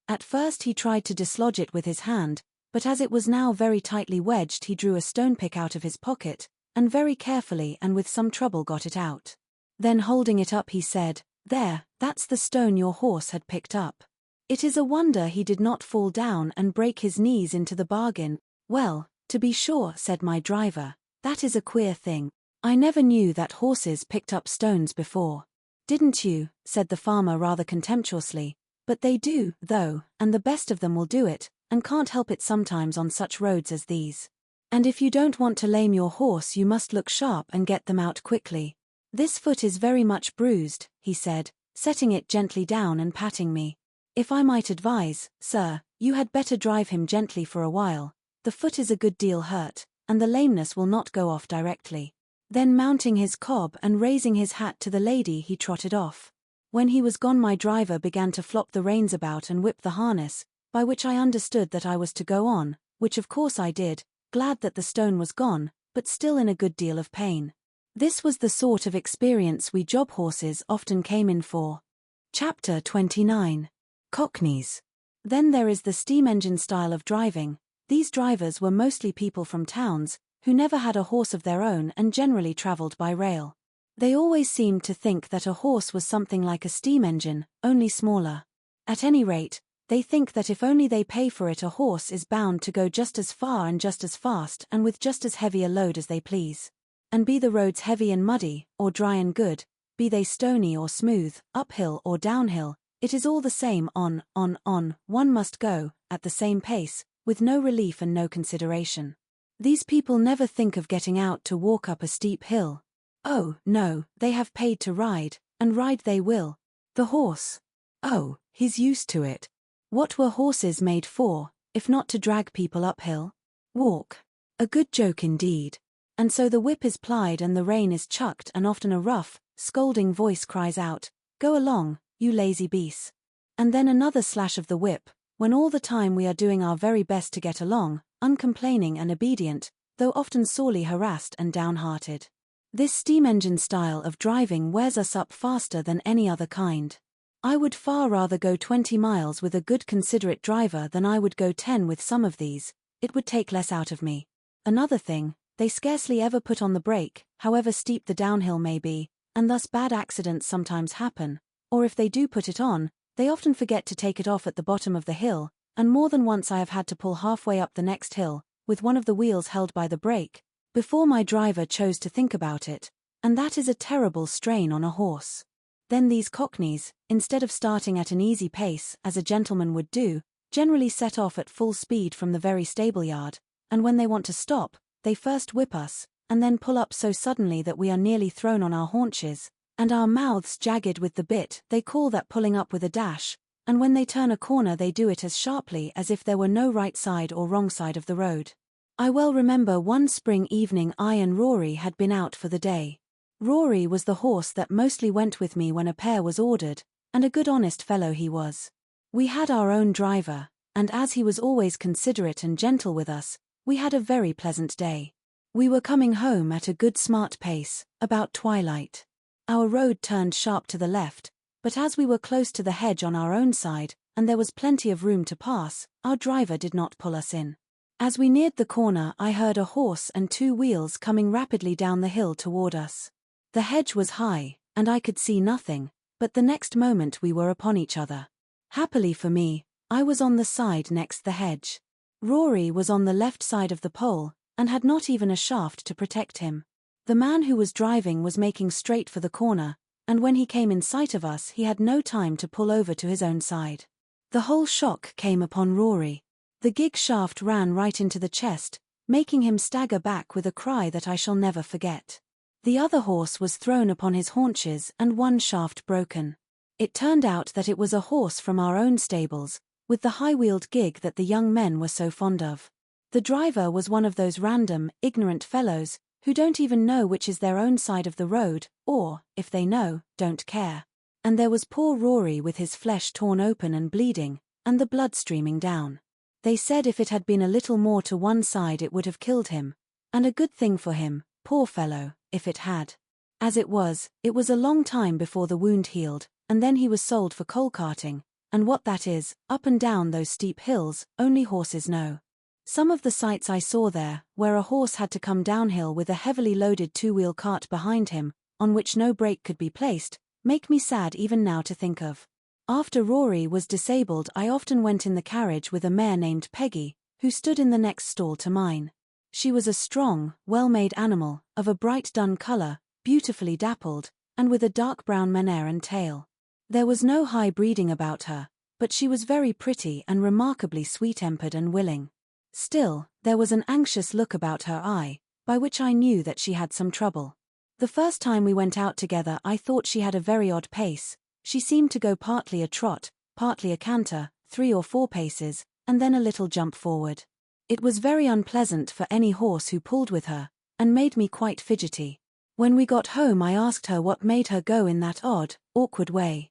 Speaker 1: At first he tried to dislodge it with his hand, but as it was now very tightly wedged he drew a stone pick out of his pocket, and very carefully and with some trouble got it out. Then holding it up he said, "There, that's the stone your horse had picked up. It is a wonder he did not fall down and break his knees into the bargain." "Well, to be sure," said my driver, "that is a queer thing. I never knew that horses picked up stones before." "Didn't you?" said the farmer rather contemptuously. "But they do, though, and the best of them will do it, and can't help it sometimes on such roads as these. And if you don't want to lame your horse you must look sharp and get them out quickly. This foot is very much bruised," he said, setting it gently down and patting me. "If I might advise, sir, you had better drive him gently for a while. The foot is a good deal hurt, and the lameness will not go off directly." Then mounting his cob and raising his hat to the lady he trotted off. When he was gone my driver began to flop the reins about and whip the harness, by which I understood that I was to go on, which of course I did, glad that the stone was gone, but still in a good deal of pain. This was the sort of experience we job horses often came in for. Chapter 29. Cockneys. Then there is the steam engine style of driving. These drivers were mostly people from towns, who never had a horse of their own and generally travelled by rail. They always seemed to think that a horse was something like a steam engine, only smaller. At any rate, they think that if only they pay for it a horse is bound to go just as far and just as fast and with just as heavy a load as they please. And be the roads heavy and muddy, or dry and good, be they stony or smooth, uphill or downhill, it is all the same, on, one must go, at the same pace, with no relief and no consideration. These people never think of getting out to walk up a steep hill. Oh, no, they have paid to ride, and ride they will. The horse. Oh, he's used to it. What were horses made for, if not to drag people uphill? Walk. A good joke indeed. And so the whip is plied and the rein is chucked, and often a rough, scolding voice cries out, "Go along, you lazy beast." And then another slash of the whip, when all the time we are doing our very best to get along, uncomplaining and obedient, though often sorely harassed and downhearted. This steam engine style of driving wears us up faster than any other kind. I would far rather go 20 miles with a good considerate driver than I would go 10 with some of these. It would take less out of me. Another thing, they scarcely ever put on the brake, however steep the downhill may be, and thus bad accidents sometimes happen, or if they do put it on, they often forget to take it off at the bottom of the hill, and more than once I have had to pull halfway up the next hill, with one of the wheels held by the brake, before my driver chose to think about it, and that is a terrible strain on a horse. Then these cockneys, instead of starting at an easy pace, as a gentleman would do, generally set off at full speed from the very stable-yard, and when they want to stop, they first whip us, and then pull up so suddenly that we are nearly thrown on our haunches, and our mouths jagged with the bit. They call that pulling up with a dash, and when they turn a corner they do it as sharply as if there were no right side or wrong side of the road. I well remember one spring evening I and Rory had been out for the day. Rory was the horse that mostly went with me when a pair was ordered, and a good honest fellow he was. We had our own driver, and as he was always considerate and gentle with us, we had a very pleasant day. We were coming home at a good smart pace, about twilight. Our road turned sharp to the left, but as we were close to the hedge on our own side, and there was plenty of room to pass, our driver did not pull us in. As we neared the corner, I heard a horse and 2 wheels coming rapidly down the hill toward us. The hedge was high, and I could see nothing, but the next moment we were upon each other. Happily for me, I was on the side next the hedge. Rory was on the left side of the pole, and had not even a shaft to protect him. The man who was driving was making straight for the corner, and when he came in sight of us he had no time to pull over to his own side. The whole shock came upon Rory. The gig shaft ran right into the chest, making him stagger back with a cry that I shall never forget. The other horse was thrown upon his haunches and one shaft broken. It turned out that it was a horse from our own stables, with the high-wheeled gig that the young men were so fond of. The driver was one of those random, ignorant fellows, who don't even know which is their own side of the road, or, if they know, don't care. And there was poor Rory with his flesh torn open and bleeding, and the blood streaming down. They said if it had been a little more to one side it would have killed him, and a good thing for him, poor fellow, if it had. As it was a long time before the wound healed, and then he was sold for coal carting, and what that is, up and down those steep hills, only horses know. Some of the sights I saw there, where a horse had to come downhill with a heavily loaded 2-wheel cart behind him, on which no brake could be placed, make me sad even now to think of. After Rory was disabled I often went in the carriage with a mare named Peggy, who stood in the next stall to mine. She was a strong, well-made animal, of a bright dun color, beautifully dappled, and with a dark brown mane and tail. There was no high breeding about her, but she was very pretty and remarkably sweet-tempered and willing. Still, there was an anxious look about her eye, by which I knew that she had some trouble. The first time we went out together I thought she had a very odd pace. She seemed to go partly a trot, partly a canter, 3 or 4 paces, and then a little jump forward. It was very unpleasant for any horse who pulled with her, and made me quite fidgety. When we got home I asked her what made her go in that odd, awkward way.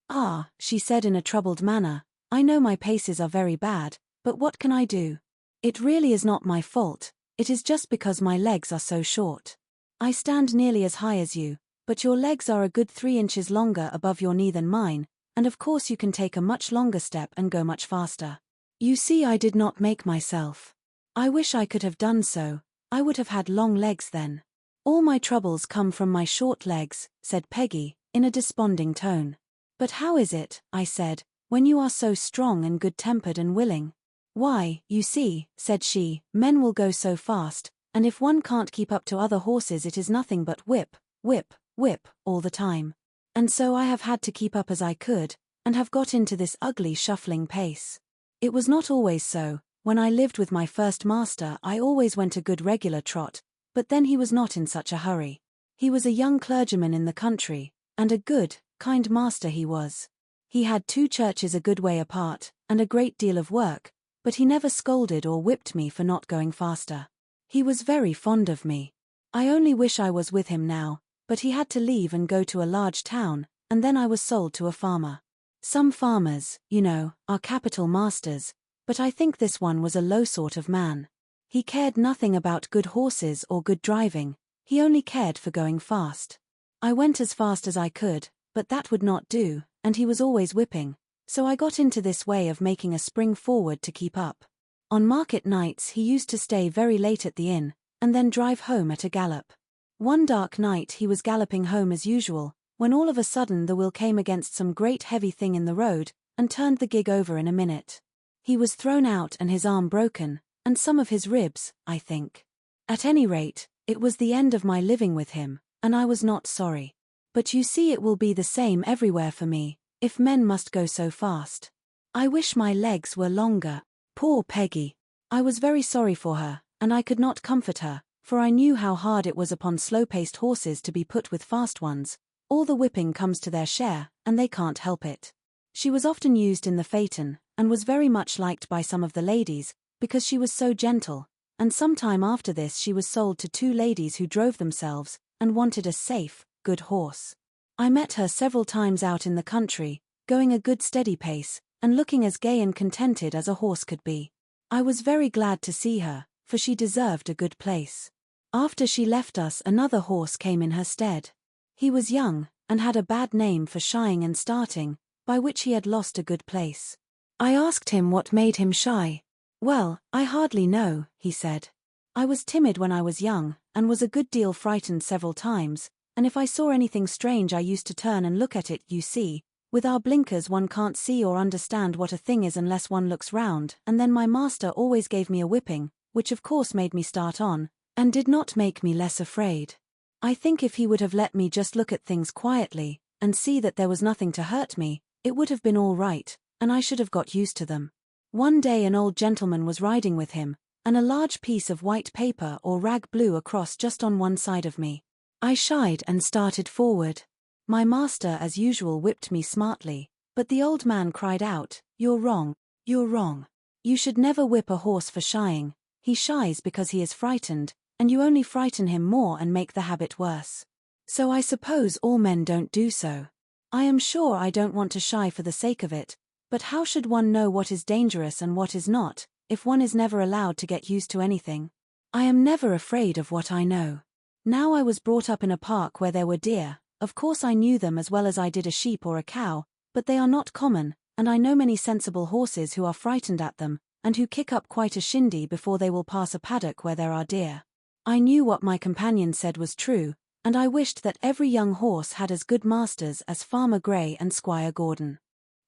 Speaker 1: "Ah," she said in a troubled manner, "I know my paces are very bad, but what can I do? It really is not my fault, it is just because my legs are so short. I stand nearly as high as you, but your legs are a good 3 inches longer above your knee than mine, and of course you can take a much longer step and go much faster. You see, I did not make myself. I wish I could have done so, I would have had long legs then. All my troubles come from my short legs," said Peggy, in a desponding tone. "But how is it," I said, "when you are so strong and good-tempered and willing?" "Why, you see," said she, "men will go so fast, and if one can't keep up to other horses it is nothing but whip, whip, whip, all the time. And so I have had to keep up as I could, and have got into this ugly shuffling pace. It was not always so. When I lived with my first master I always went a good regular trot, but then he was not in such a hurry. He was a young clergyman in the country, and a good, kind master he was. He had 2 churches a good way apart, and a great deal of work, but he never scolded or whipped me for not going faster. He was very fond of me. I only wish I was with him now, but he had to leave and go to a large town, and then I was sold to a farmer. Some farmers, you know, are capital masters, but I think this one was a low sort of man. He cared nothing about good horses or good driving, he only cared for going fast. I went as fast as I could, but that would not do, and he was always whipping, so I got into this way of making a spring forward to keep up. On market nights he used to stay very late at the inn, and then drive home at a gallop. One dark night he was galloping home as usual, when all of a sudden the wheel came against some great heavy thing in the road, and turned the gig over in a minute. He was thrown out and his arm broken, and some of his ribs, I think. At any rate, it was the end of my living with him, and I was not sorry. But you see it will be the same everywhere for me, if men must go so fast. I wish my legs were longer. Poor Peggy! I was very sorry for her, and I could not comfort her, for I knew how hard it was upon slow-paced horses to be put with fast ones. All the whipping comes to their share, and they can't help it. She was often used in the phaeton, and was very much liked by some of the ladies, because she was so gentle, and some time after this she was sold to two ladies who drove themselves, and wanted a safe, good horse. I met her several times out in the country, going a good steady pace, and looking as gay and contented as a horse could be. I was very glad to see her, for she deserved a good place. After she left us, another horse came in her stead. He was young, and had a bad name for shying and starting, by which he had lost a good place. I asked him what made him shy. "Well, I hardly know," he said. "I was timid when I was young, and was a good deal frightened several times, and if I saw anything strange I used to turn and look at it. You see, with our blinkers one can't see or understand what a thing is unless one looks round, and then my master always gave me a whipping, which of course made me start on, and did not make me less afraid. I think if he would have let me just look at things quietly, and see that there was nothing to hurt me, it would have been all right, and I should have got used to them." One day an old gentleman was riding with him, and a large piece of white paper or rag blew across just on one side of me. I shied and started forward. My master as usual whipped me smartly, but the old man cried out, "You're wrong, you're wrong. You should never whip a horse for shying. He shies because he is frightened, and you only frighten him more and make the habit worse. So I suppose all men don't do so. I am sure I don't want to shy for the sake of it, but how should one know what is dangerous and what is not, if one is never allowed to get used to anything? I am never afraid of what I know. Now I was brought up in a park where there were deer. Of course I knew them as well as I did a sheep or a cow, but they are not common, and I know many sensible horses who are frightened at them, and who kick up quite a shindy before they will pass a paddock where there are deer. I knew what my companion said was true, and I wished that every young horse had as good masters as Farmer Gray and Squire Gordon.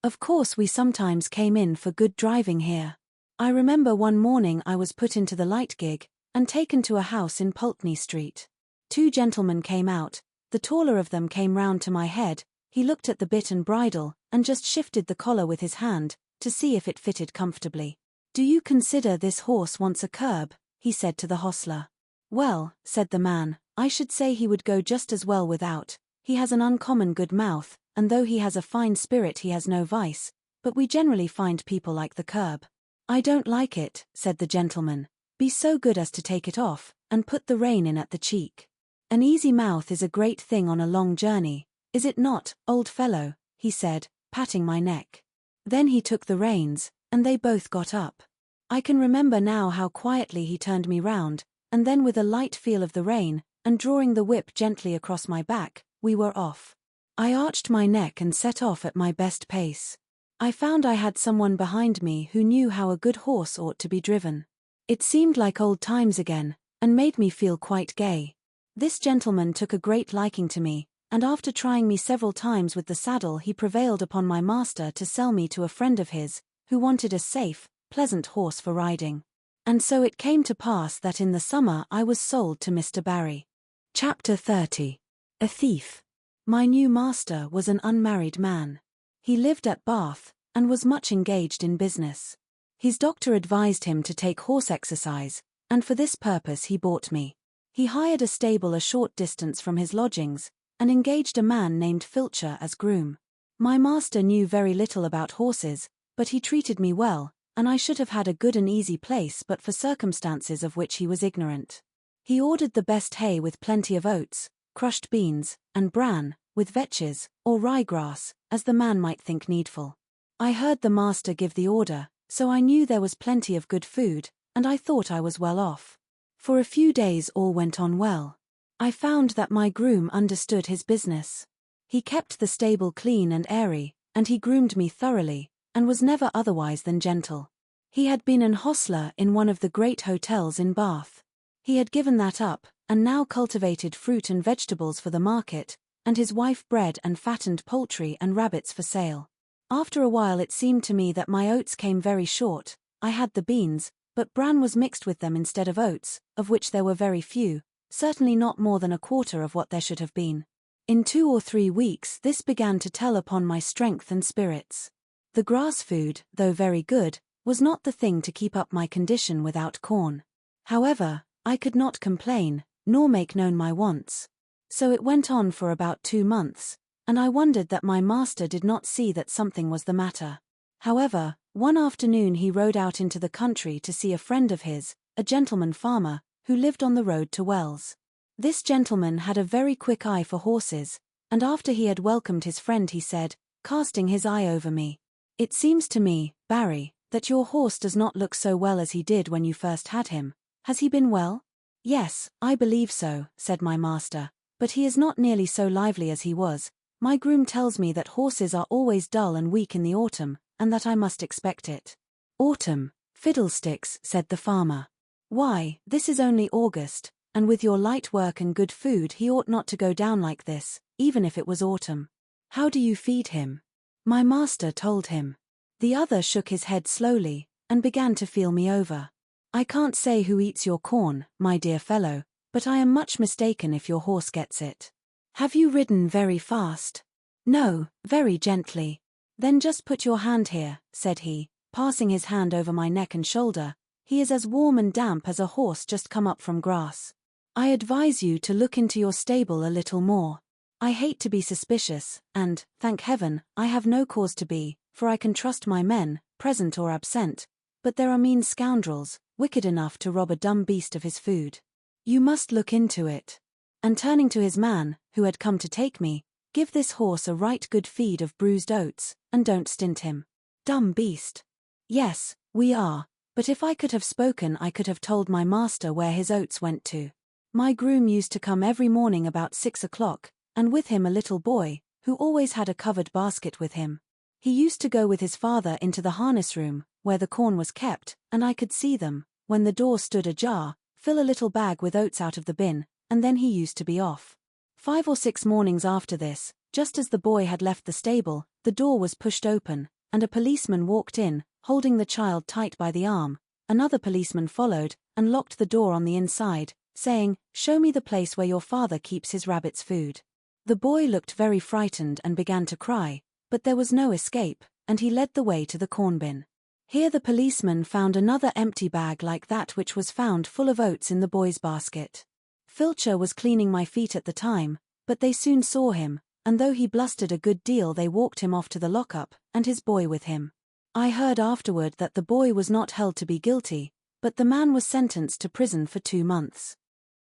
Speaker 1: Of course we sometimes came in for good driving here. I remember one morning I was put into the light gig, and taken to a house in Pulteney Street. Two gentlemen came out. The taller of them came round to my head. He looked at the bit and bridle, and just shifted the collar with his hand, to see if it fitted comfortably. "Do you consider this horse wants a curb?" he said to the hostler. "Well," said the man, "I should say he would go just as well without. He has an uncommon good mouth, and though he has a fine spirit he has no vice, but we generally find people like the curb." "I don't like it," said the gentleman. "Be so good as to take it off, and put the rein in at the cheek. An easy mouth is a great thing on a long journey, is it not, old fellow?" he said, patting my neck. Then he took the reins, and they both got up. I can remember now how quietly he turned me round, and then with a light feel of the rein, and drawing the whip gently across my back, we were off. I arched my neck and set off at my best pace. I found I had someone behind me who knew how a good horse ought to be driven. It seemed like old times again, and made me feel quite gay. This gentleman took a great liking to me, and after trying me several times with the saddle he prevailed upon my master to sell me to a friend of his, who wanted a safe, pleasant horse for riding. And so it came to pass that in the summer I was sold to Mr. Barry. Chapter 30. A Thief. My new master was an unmarried man. He lived at Bath, and was much engaged in business. His doctor advised him to take horse exercise, and for this purpose he bought me. He hired a stable a short distance from his lodgings, and engaged a man named Filcher as groom. My master knew very little about horses, but he treated me well, and I should have had a good and easy place but for circumstances of which he was ignorant. He ordered the best hay with plenty of oats, crushed beans, and bran, with vetches, or ryegrass, as the man might think needful. I heard the master give the order, so I knew there was plenty of good food, and I thought I was well off. For a few days all went on well. I found that my groom understood his business. He kept the stable clean and airy, and he groomed me thoroughly, and was never otherwise than gentle. He had been an hostler in one of the great hotels in Bath. He had given that up, and now cultivated fruit and vegetables for the market, and his wife bred and fattened poultry and rabbits for sale. After a while it seemed to me that my oats came very short. I had the beans, but bran was mixed with them instead of oats, of which there were very few, certainly not more than a quarter of what there should have been. In 2 or 3 weeks this began to tell upon my strength and spirits. The grass food, though very good, was not the thing to keep up my condition without corn. However, I could not complain, nor make known my wants. So it went on for about 2 months, and I wondered that my master did not see that something was the matter. However, one afternoon he rode out into the country to see a friend of his, a gentleman farmer, who lived on the road to Wells. This gentleman had a very quick eye for horses, and after he had welcomed his friend he said, casting his eye over me, "It seems to me, Barry, that your horse does not look so well as he did when you first had him. Has he been well?" "Yes, I believe so," said my master, "but he is not nearly so lively as he was. My groom tells me that horses are always dull and weak in the autumn, and that I must expect it." "Autumn? Fiddlesticks," said the farmer. "Why, this is only August, and with your light work and good food he ought not to go down like this, even if it was autumn. How do you feed him?" My master told him. The other shook his head slowly, and began to feel me over. "I can't say who eats your corn, my dear fellow, but I am much mistaken if your horse gets it. Have you ridden very fast?" "No, very gently." "Then just put your hand here," said he, passing his hand over my neck and shoulder. "He is as warm and damp as a horse just come up from grass. I advise you to look into your stable a little more. I hate to be suspicious, and, thank heaven, I have no cause to be, for I can trust my men, present or absent, but there are mean scoundrels, wicked enough to rob a dumb beast of his food. You must look into it. And turning to his man, who had come to take me, give this horse a right good feed of bruised oats, and don't stint him." Dumb beast. Yes, we are, but if I could have spoken I could have told my master where his oats went to. My groom used to come every morning about 6 o'clock, and with him a little boy, who always had a covered basket with him. He used to go with his father into the harness room, where the corn was kept, and I could see them, when the door stood ajar, fill a little bag with oats out of the bin, and then he used to be off. 5 or 6 mornings after this, just as the boy had left the stable, the door was pushed open, and a policeman walked in, holding the child tight by the arm. Another policeman followed, and locked the door on the inside, saying, "Show me the place where your father keeps his rabbit's food." The boy looked very frightened and began to cry, but there was no escape, and he led the way to the corn bin. Here the policeman found another empty bag like that which was found full of oats in the boy's basket. Filcher was cleaning my feet at the time, but they soon saw him, and though he blustered a good deal they walked him off to the lockup, and his boy with him. I heard afterward that the boy was not held to be guilty, but the man was sentenced to prison for 2 months.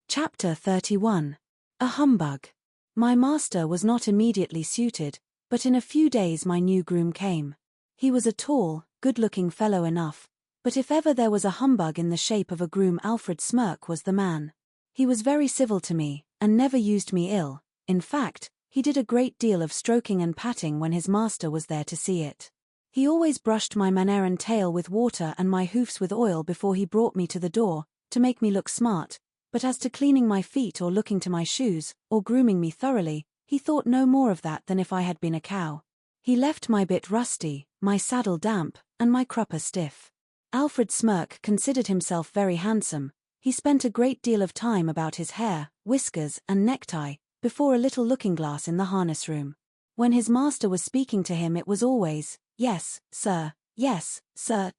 Speaker 1: Chapter 31. A humbug. My master was not immediately suited, but in a few days my new groom came. He was a tall, good-looking fellow enough, but if ever there was a humbug in the shape of a groom, Alfred Smirk was the man. He was very civil to me, and never used me ill. In fact, he did a great deal of stroking and patting when his master was there to see it. He always brushed my mane and tail with water and my hoofs with oil before he brought me to the door, to make me look smart, but as to cleaning my feet or looking to my shoes, or grooming me thoroughly, he thought no more of that than if I had been a cow. He left my bit rusty, my saddle damp, and my crupper stiff. Alfred Smirk considered himself very handsome. He spent a great deal of time about his hair, whiskers, and necktie, before a little looking-glass in the harness room. When his master was speaking to him it was always, yes, sir,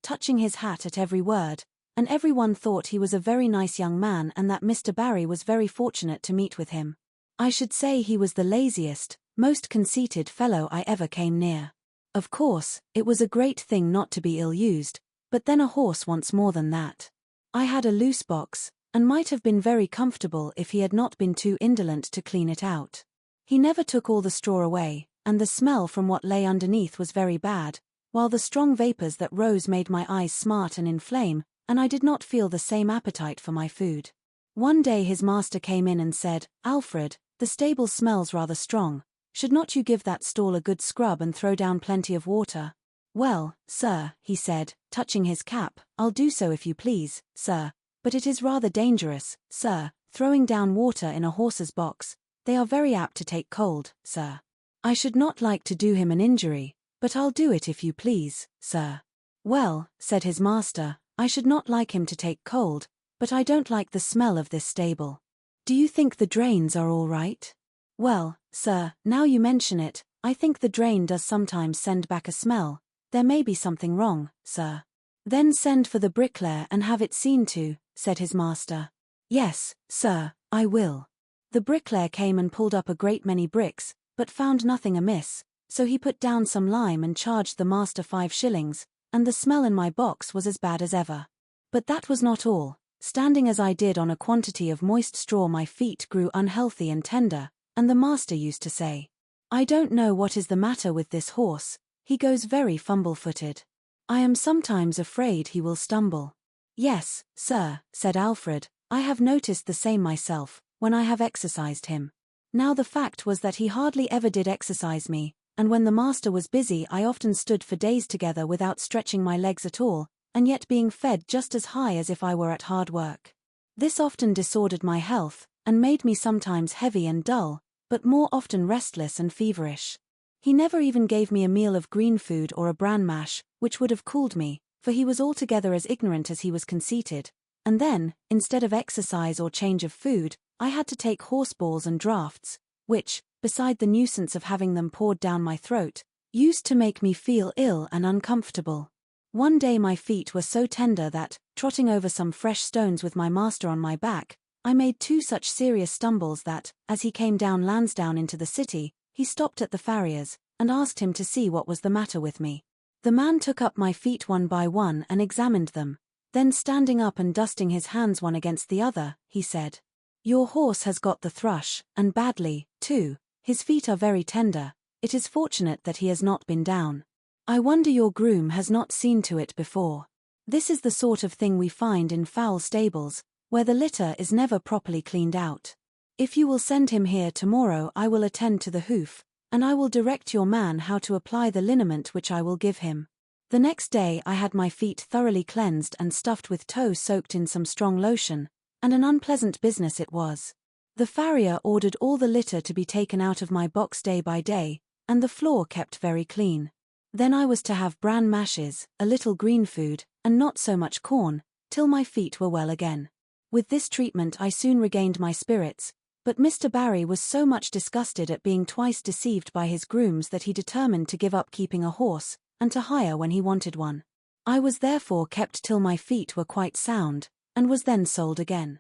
Speaker 1: touching his hat at every word, and everyone thought he was a very nice young man and that Mr. Barry was very fortunate to meet with him. I should say he was the laziest, most conceited fellow I ever came near. Of course, it was a great thing not to be ill-used, but then a horse wants more than that. I had a loose box, and might have been very comfortable if he had not been too indolent to clean it out. He never took all the straw away, and the smell from what lay underneath was very bad, while the strong vapors that rose made my eyes smart and inflame, and I did not feel the same appetite for my food. One day his master came in and said, "Alfred, the stable smells rather strong. Should not you give that stall a good scrub and throw down plenty of water?" "Well, sir," he said, touching his cap, "I'll do so if you please, sir, but it is rather dangerous, sir, throwing down water in a horse's box. They are very apt to take cold, sir. I should not like to do him an injury, but I'll do it if you please, sir." "Well," said his master, "I should not like him to take cold, but I don't like the smell of this stable. Do you think the drains are all right?" "Well, sir, now you mention it, I think the drain does sometimes send back a smell. There may be something wrong, sir." "Then send for the bricklayer and have it seen to," said his master. "Yes, sir, I will." The bricklayer came and pulled up a great many bricks, but found nothing amiss, so he put down some lime and charged the master 5 shillings, and the smell in my box was as bad as ever. But that was not all. Standing as I did on a quantity of moist straw, my feet grew unhealthy and tender, and the master used to say, "I don't know what is the matter with this horse, he goes very fumble-footed. I am sometimes afraid he will stumble." "Yes, sir," said Alfred, "I have noticed the same myself, when I have exercised him." Now the fact was that he hardly ever did exercise me, and when the master was busy I often stood for days together without stretching my legs at all, and yet being fed just as high as if I were at hard work. This often disordered my health, and made me sometimes heavy and dull, but more often restless and feverish. He never even gave me a meal of green food or a bran mash, which would have cooled me, for he was altogether as ignorant as he was conceited, and then, instead of exercise or change of food, I had to take horse balls and draughts, which, beside the nuisance of having them poured down my throat, used to make me feel ill and uncomfortable. One day my feet were so tender that, trotting over some fresh stones with my master on my back, I made 2 such serious stumbles that, as he came down Lansdowne into the city, he stopped at the farrier's, and asked him to see what was the matter with me. The man took up my feet one by one and examined them. Then standing up and dusting his hands one against the other, he said, "Your horse has got the thrush, and badly, too. His feet are very tender. It is fortunate that he has not been down. I wonder your groom has not seen to it before." This is the sort of thing we find in foul stables, where the litter is never properly cleaned out. If you will send him here tomorrow, I will attend to the hoof, and I will direct your man how to apply the liniment which I will give him. The next day I had my feet thoroughly cleansed and stuffed with tow soaked in some strong lotion, and an unpleasant business it was. The farrier ordered all the litter to be taken out of my box day by day, and the floor kept very clean. Then I was to have bran mashes, a little green food, and not so much corn, till my feet were well again. With this treatment I soon regained my spirits, but Mr. Barry was so much disgusted at being twice deceived by his grooms that he determined to give up keeping a horse, and to hire when he wanted one. I was therefore kept till my feet were quite sound, and was then sold again.